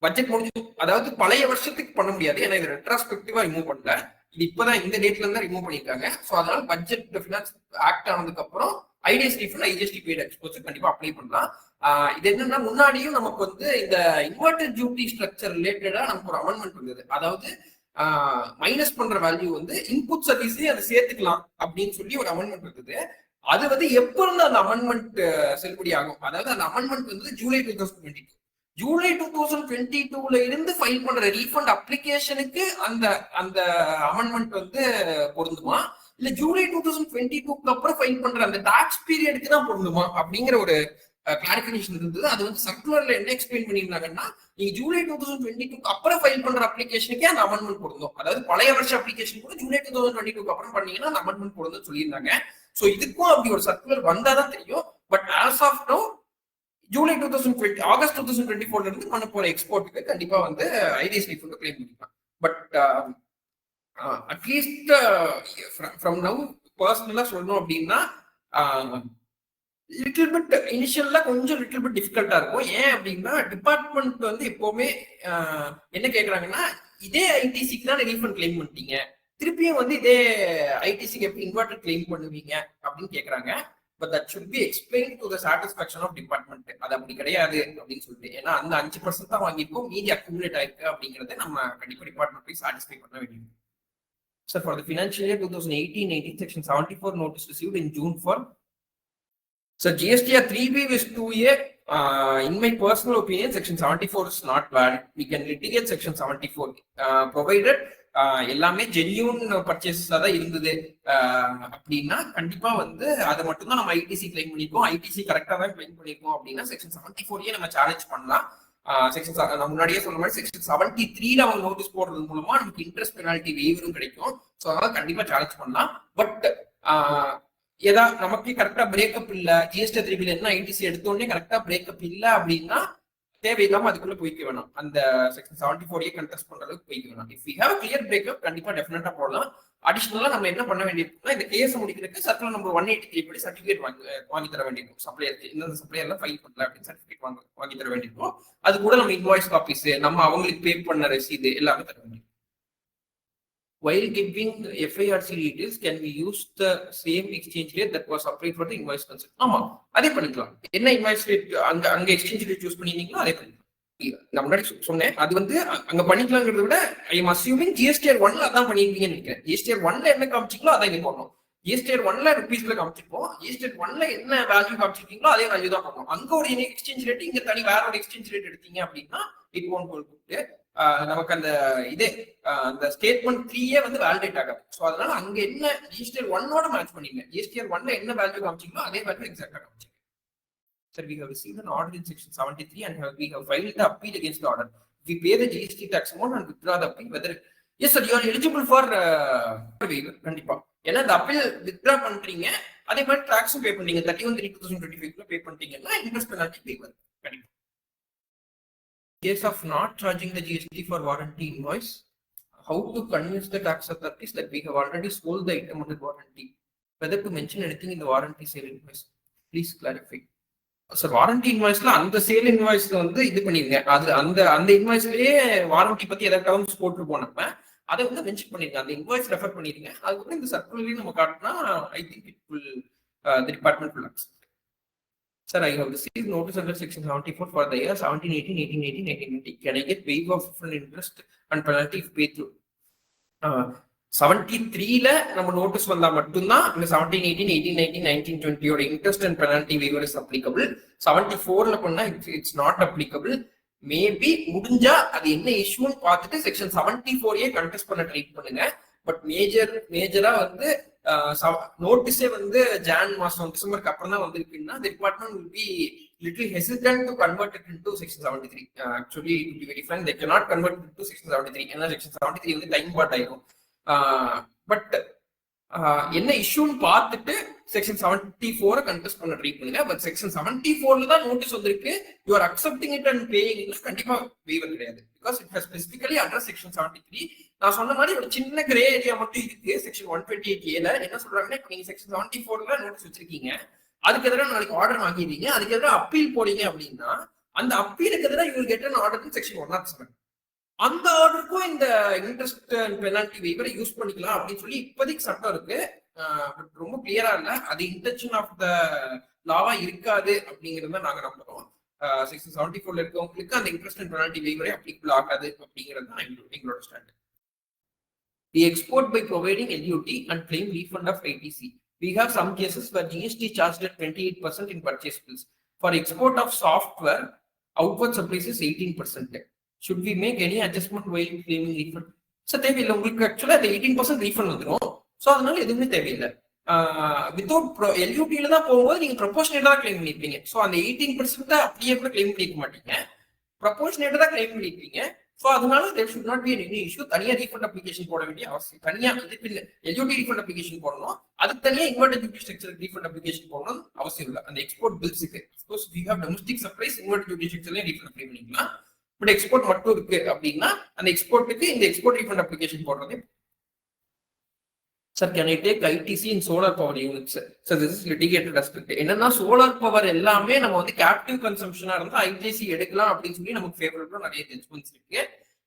பட்ஜெட் முடிஞ்சு, அதாவது பழைய வருஷத்துக்கு பண்ண முடியாது, ஏன்னா இது ரெட்ராஸ்பெக்டிவா ரிமூவ் பண்ணல, இது இப்பதான் இந்த டேட்ல இருந்தா ரிமூவ் பண்ணிருக்காங்க. ஸோ அதனால பட்ஜெட் ஃபினான்ஸ் ஆக்ட் ஆனதுக்கு அப்புறம் IDS refund IGST paid exports கண்டிப்பா அப்ளை பண்ணலாம். இது என்னன்னா, முன்னாடியும் நமக்கு வந்து இந்த இன்வெர்டட் டியூட்டி ஸ்ட்ரக்சர் ரிலேட்டடா நமக்கு ஒரு அமெண்ட்மெண்ட் வந்தது. அதாவது மைனஸ் பண்ற வேல்யூ வந்து இன்புட் சர்வீஸே அதை சேர்த்துக்கலாம் அப்படின்னு சொல்லி ஒரு அமெண்ட்மெண்ட் வந்தது. அது வந்து எப்ப இருந்து அந்த அமெண்ட்மெண்ட் செல்லுபடி ஆகும்? அதாவது அந்த அமெண்ட்மெண்ட் வந்து ஜூலை 2022, ஜூலை 2022ல இருந்து ஃபைல் பண்ற ரீஃபண்ட் அப்ளிகேஷனுக்கு அந்த அந்த அமெண்ட்மெண்ட் வந்து பொருந்துமா, இல்ல ஜூலை 2022க்கு அப்புறம் ஃபைல் பண்ற அந்த டாக்ஸ் பீரியடுக்கு தான் பொருந்துமா அப்படிங்கிற ஒரு கிளாரிபிகேஷன் இருந்தது. அது வந்து சர்க்குலர்ல என்ன எக்ஸ்பிளைன் பண்ணியிருந்தாங்கன்னா, நீங்க ஜூலை 2022க்கு அப்புறம் ஃபைல் பண்ற அப்ளிகேஷனுக்கே அந்த அமெண்ட்மெண்ட் பொருந்தும். அதாவது பழைய வருஷ அப்ளிகேஷன் கூட ஜூலை 2022க்கு அப்புறம் பண்ணீங்கன்னா அந்த அமெண்ட்மெண்ட் பொருந்தும் சொல்லியிருந்தாங்க. ஸோ இதுக்கும் அப்படி ஒரு சர்க்குலர் வந்தாதான் தெரியும். But as of now July 2020 August 2024ல இருந்து பண்ண போற எக்ஸ்போர்ட்டுக்கு கண்டிப்பா வந்து ஐடிஎஸ் ரீஃபண்ட் கிளைம் பண்ணிக்கலாம். பட் அட்லீஸ்ட் ஃப்ரம் நவ் பர்சனலா சொல்லணும் அப்படின்னா, லிட்டில் பிட் இனிஷியல்ல கொஞ்சம் லிட்டில் பிட் டிஃபிகல்ட்டா இருக்கும். ஏன் அப்படின்னா, டிபார்ட்மெண்ட் வந்து எப்பவுமே என்ன கேட்கறாங்கன்னா, இதே ஐடிசிக்கு தான் ரீஃபண்ட் கிளைம் பண்ணிட்டீங்க, திருப்பியும் வந்து இதே ஐடிசிக்கு எப்படி இன்வெர்டட் கிளைம் பண்ணுவீங்க அப்படின்னு கேட்கறாங்க. But that should be explain to the satisfaction of department. அது அப்படி கிடையாது அப்படின்னு சொல்லிட்டு, ஏன்னா அந்த 5% தான் வாங்கியிருக்கோம், மீதி அக்யூமுலேட் ஆயிருக்கு அப்படிங்கறத நம்ம கண்டிப்பா டிபார்ட்மெண்ட் போய் சாட்டிஸ்ஃபை பண்ண வேண்டியது. Sir, for the financial year 2018 section 74 notice received in June for so GSTR 3B is 2A. In my personal opinion, section 74 is not valid. We can litigate section 74 provided எல்லாமே genuine பர்ச்சேஸா தான் இருந்தது அப்படின்னா கண்டிப்பா வந்து அதை மட்டும் தான் நம்ம ஐடிசி கிளைம் பண்ணிருக்கோம், ஐடிசி கரெக்டா தான் கிளைம் பண்ணிருக்கோம் அப்படின்னா செக்ஷன் 74 நம்ம சேலஞ்ச் பண்ணலாம். செக்ஷன் நான் முன்னாடியே சொன்ன மாதிரி செக்ஷன் 73ல அவங்க நோட்டீஸ் போடுறது மூலமா நமக்கு இன்ட்ரெஸ்ட் பெனால்டி வேவரும் கிடைக்கும். ஸோ அதனால கண்டிப்பா சேலஞ்ச் பண்ணலாம். பட் ஏதா நமக்கு கரெக்டா பிரேக்கப் இல்ல, ஜிஎஸ்டி 3Bல என்ன ஐடிசி எடுத்தோடனே கரெக்டா பிரேக்கப் இல்ல அப்படின்னா தேவையில்லாம அதுக்குள்ள போய்க்க வேணாம், அந்த செக்ஷன் 74 கண்டெஸ்ட் பண்ற அளவுக்கு போய்க்க வேணாம். If you have clear breakup கண்டிப்பா டெஃபினட்டா போடலாம். அடிஷனலா நம்ம என்ன பண்ண வேண்டியிருக்குன்னா, இந்த கேஸ் முடிக்கிறதுக்கு சர்க்குலர் நம்பர் 183 படி சர்டிபிகேட் வாங்கி தர வேண்டியிருக்கும். சப்ளையருக்கு இந்த சப்ளையர்லாம் ஃபைல் பண்ணல அப்படின்னு சர்டிபிகேட் வாங்கி தர வேண்டியிருக்கும். அது கூட நம்ம இன்வாய்ஸ் காப்பீஸ், நம்ம அவங்களுக்கு பே பண்ண ரசீது எல்லாமே தர வேண்டியிருக்கும். While giving FIRC details, can we use the same exchange rate that was applied for the invoice consent? ஆமா, அதே பண்ணிக்கலாம். என்ன இன்வாய்ஸ் ரேட் அங்க எக்ஸ்சேஞ்ச் ரேட் யூஸ் பண்ணிருந்தீங்களோ அதே பண்ணிக்கலாம். நான் முன்னாடி சொன்னேன், அது வந்து அங்க பண்ணிக்கலாங்கிறத விட ஐ எம் அஸ்யூமிங் GSTR 1ல அதான் பண்ணிருக்கீங்கன்னு நினைக்கிறேன். GSTR 1ல என்ன காமிச்சிங்களோ அதான் இங்க போடணும். GSTR 1ல ருபீஸ்ல காமிச்சிருப்போம், GSTR 1ல என்ன வேல்யூ காமிச்சிருக்கீங்களோ அதே வேல்யூ தான் பண்ணணும். அங்க ஒரு எக்ஸ்சேஞ்ச் ரேட், இங்க தனி வேற ஒரு எக்ஸ்சேஞ்ச் ரேட் எடுத்தீங்க அப்படின்னா இட் ஒன்ட் கொடுத்து நமக்கு அந்த இதே அந்த ஸ்டேட்மெண்ட் 3 வந்து வேலிடேட் ஆகாது. ஸோ அதனால அங்க என்ன GSTR 1ஓட மேட்ச் பண்ணீங்க, GSTR 1ல என்ன வேல்யூ காமிச்சிங்களோ அதே வேல்யூ எக்ஸாக்டா காமிச்சிங்க. Sir, we have received an order in section 73 and we have filed the appeal against the order. We pay the GST tax amount and withdraw the appeal. Whether yes sir, you are eligible for waiver. கண்டிப்பா, ஏன்னா the appeal withdraw பண்றீங்க, அதே மாதிரி டாக்ஸும் பே பண்ணீங்க, 31/3/2025 பே பண்ணிட்டீங்கன்னா interest penalty waiver கண்டிப்பா. Case of not charging the GST for warranty invoice, how to convince the tax authorities that we have already sold the item under warranty? Whether to mention anything in the warranty sale invoice? Please clarify. Sir, warranty இன்வாய்ஸ்ல அந்த sale இன்வாய்ஸ்ல வந்து இது பண்ணிருங்க, அது அந்த இன்வாய்ஸ்லயே warranty பத்தி ஏதாவது terms போட்டுருப்போம், நம்ம அதை வந்து மென்ஷன் பண்ணிருங்க, அந்த இன்வாய்ஸ் ரெஃபர் பண்ணிருங்க. அதுக்கப்புறம் இந்த சர்க்குலரையும் நம்ம காட்டினா I think it will the department will accept. Sir, I have received notice under section 74 for the year 1718, 1818, 1920. Can I get waiver of full interest and penalty if paid through? 73ல நம்ம notice வந்தா மட்டும்தான் இந்த 1718, 1819, 1920 ஓட interest and penalty waiver is applicable. 74ல பண்ணா it's not applicable. Maybe முடிஞ்சா அது என்ன இஷ்யூன்னு பார்த்துட்டு செக்ஷன் 74 கண்டெஸ்ட் பண்ண ட்ரை பண்ணுங்க. பட் மேஜரா வந்து நோட்டீஸே வந்து ஜான் மாசம் டிசம்பருக்கு அப்புறம் தான் வந்திருக்குன்னா the department will be little hesitant to convert it into section 73. Actually, to be very frank, they cannot convert it into section 73. ஏன்னா section 73 வந்து டைம் பாட் ஆயிடும். பட் என்ன இஷ்யூன்னு பார்த்துட்டு செக்ஷன் 74 கண்டெஸ்ட் பண்ண ட்ரை பண்ணுங்க. பட் செக்ஷன் 74 தான் நோட்டீஸ் வந்திருக்கு, you are accepting it and paying, கண்டிப்பா வேவர் கிடையாது. Because it has specifically address section 73. நான் சொன்ன மாதிரி ஒரு சின்ன கிரே ஏரியா மட்டும் இருக்கு செக்ஷன் 128A. என்ன சொல்றாங்கன்னா, இப்போ நீங்க செக்ஷன் 74 நோட்டீஸ் வச்சிருக்கீங்க, அதுக்கு எதிராக நாளைக்கு ஆர்டர் வாங்கிடுறீங்க, அதுக்கு எதிராக அப்பீல் போறீங்க அப்படின்னா அந்த அப்பீலுக்கு எதிராக you will get an order in section 107. அந்த ஆர்டருக்கும் இந்த இன்ட்ரெஸ்ட் அண்ட் பெனால்டி வெய்வரை யூஸ் பண்ணிக்கலாம் அப்படின்னு சொல்லி இப்போதைக்கு சட்டம் இருக்கு. பட் ரொம்ப கிளியரா இல்ல, அது இன்டென்ஷன் ஆஃப் த லாவா இருக்காது அப்படிங்கறத நாங்க நம்புறோம். செக்ஷன் 74 இருக்கவங்களுக்கு அந்த இன்ட்ரெஸ்ட் அண்ட் பெனால்டி வெய்வரை அப்ளிகபிள் ஆகாது அப்படிங்கிறது தான் எங்களோட stand. We export by providing LUT and claim refund of ITC. We have some cases where GST charged at 28% in purchase bills. For export of software, outward supplies is 18%. Should we make any adjustment while claiming refund? So தேவையில்லை, உங்களுக்கு ஆக்சுவலா அந்த 18% refund வந்துடும். So அதனால எதுவுமே தேவையில்லை. Without LUT தான் போகும்போது நீங்க ப்ரொபோஷனேட்டா தான் கிளைம் பண்ணிருப்பீங்க. ஸோ அந்த 18% அப்படியே கூட கிளைம் பண்ணிக்க மாட்டீங்க, ப்ரொபோஷனேட்டா தான் கிளைம் பண்ணிருப்பீங்க. ஸோ அதனால there should not be any issue. தனியா ரீஃபண்ட் அப்ளிகேஷன் போட வேண்டிய அவசியம், தனியா LUT ரீஃபண்ட் அப்ளிகேஷன் போடணும், அதுக்கு தனியா inverted duty structure refund application போடணும் அவசியம் இல்லை. அந்த எக்ஸ்போர்ட் பில்ஸுக்கு suppose we have domestic supplies, inverted duty ஸ்ட்ரக்சர்லயே ரீஃபண்ட் அப்ளை பண்ணிக்கலாம். பட் எக்ஸ்போர்ட் மட்டும் இருக்கு அப்படின்னா அந்த எக்ஸ்போர்ட்டுக்கு இந்த எக்ஸ்போர்ட் ரீஃபண்ட் அப்ளிகேஷன் போடுறது. Sir, can I take ITC in solar power units? Sir, this is litigated aspect. என்னன்னா, சோலார் பவர் எல்லாமே நம்ம வந்து கேப்டிவ் கன்சம்ஷனா இருந்தா ITC எடுக்கலாம் அப்படின்னு சொல்லி நமக்கு ஃபேவரபிளா நிறைய ஜட்ஜ்மெண்ட்ஸ் இருக்கு.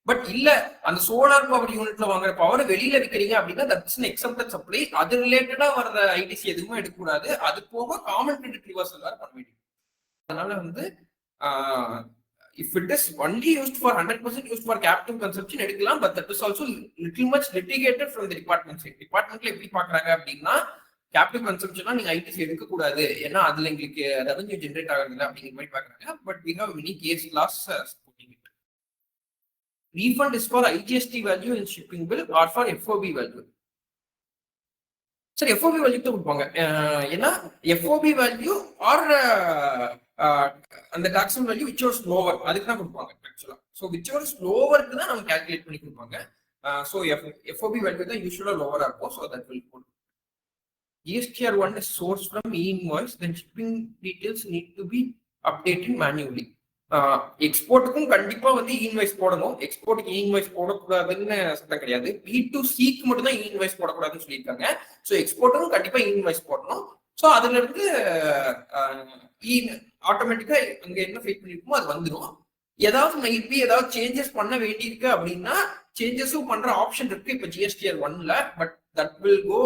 பட் இல்ல, அந்த சோலார் பவர் யூனிட்ல வாங்குற பவர் வெளியில விற்கிறீங்க அப்படின்னா தட்ஸ் an accepted supply. அது ரிலேட்டடா வர்ற ITC எதுவுமே எடுக்கக்கூடாது. அது போக காமன் கிரெடிட் ரிவர்சல் வேற பண்ண வேண்டியது. அதனால வந்து if it is only used for 100% used for captive consumption எடுக்கலாம். but that is also little much litigated from the department side. டிபார்ட்மெண்ட்ல எப்படி பாக்குறாங்க அப்படின்னா, கேப்டிவ் கன்சம்ஷனா நீங்க ITC எடுக்க கூடாது, ஏன்னா அதுல எங்களுக்கு ரெவென்யூ ஜெனரேட் ஆகுது அப்படிங்கிற மாதிரி பாக்குறாங்க. But we have many case laws supporting it. Refund is for IGST value in shipping bill or for FOB value. சரி, FOB வேல்யூ தான் கொடுப்பாங்க. ஏன்னா FOB வேல்யூ ஆர் அந்த டாக்ஸன் வேல்யூ விச் வாஸ் லோவர், அதுக்கு தான் கொடுப்பாங்க ஆக்சுவலா. ஸோ விச் வாஸ் லோவருக்கு தான் நம்ம கால்குலேட் பண்ணி கொடுப்பாங்க. ஸோ FOB வேல்யூ தான் யூஸ்வலா லோவரா இருக்கும். So that will boat GSTR 1 is sourced from e-invoice, then shipping details need to be updated manually. எக்ஸ்போர்ட்டுக்கும் கண்டிப்பா வந்து இன்வாய்ஸ் போடணும். எக்ஸ்போர்ட்டுக்கு இன்வாய்ஸ் போடக்கூடாதுன்னு சட்டம் கிடையாது. B2Cக்கு மட்டும் தான் இன்வாய்ஸ் போடக்கூடாதுன்னு சொல்லியிருக்காங்க. ஸோ எக்ஸ்போர்ட்டுக்கும் கண்டிப்பா இன்வாய்ஸ் போடணும். ஸோ அதுல இருந்து ஆட்டோமேட்டிக்கா அங்க என்ன ஃபைட் பண்ணிருக்கோமோ அது வந்துடும். ஏதாவது சேஞ்சஸ் பண்ண வேண்டியிருக்கு அப்படின்னா சேஞ்சஸும் பண்ற ஆப்ஷன் இருக்கு இப்போ GSTR 1ல. But that will go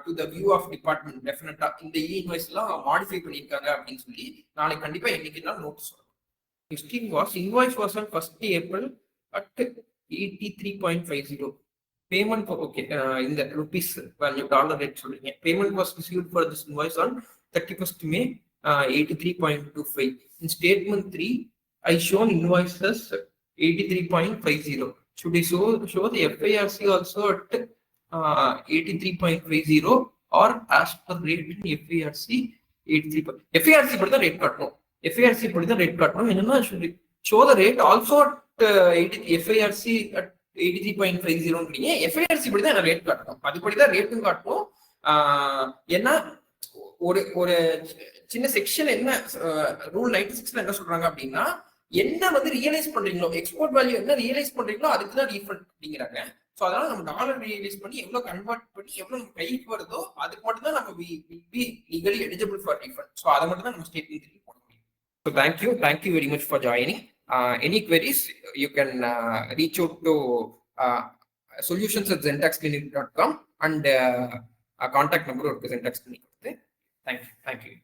to the view of department. Definitely இந்த இன்வாய்ஸ் எல்லாம் மாடிஃபை பண்ணியிருக்காங்க அப்படின்னு சொல்லி நாளைக்கு கண்டிப்பா என்னைக்குனாலும் நோட்டீஸ் வரும். Invoice was on 1st April at 83.50. Payment okay, இந்த ருபீஸ் வேல்யூ டாலர் ரேட் சொல்றீங்க. Payment was received for this invoice on 31st May 83.25. In statement 3, I shown invoices 83.50. Should I show the FIRC also at 83.50 or as per rate in FIRC 83. FIRC படி தான் rate காட்டணும். FIRC படி தான் rate காட்டணும். என்னன்னா show the rate also at FIRC at 83.50. FIRC படி தான் rate காட்டணும், அதுபடி தான் ரேட்டும் காட்டணும். ஏன்னா ஒரு சின்ன செக்ஷன் என்ன ரூல் 96ல என்ன சொல்றாங்க அப்படின்னா, என்ன வந்து ரியலைஸ் பண்றீங்களோ, எக்ஸ்போர்ட் வேல்யூ என்ன ரியலைஸ் பண்றீங்களோ அதுக்கு தான் ரீஃபண்ட் அப்படிங்கிறாங்க. ஸோ அதனால நம்ம டாலர் ரியலைஸ் பண்ணி எவ்வளவு கன்வெர்ட் பண்ணி எவ்வளவு நம்ம கைக்கு வருதோ அதுக்கு மட்டும் தான் நம்ம B legally eligible for refund. So அதை மட்டும் தான் நம்ம ஸ்டேட்மெண்ட் போட முடியும். So thank you very much for joining. Any queries you can reach out to solutions@zentaxclinic.com and contact number இருக்கு Zentax Clinic. Thank you.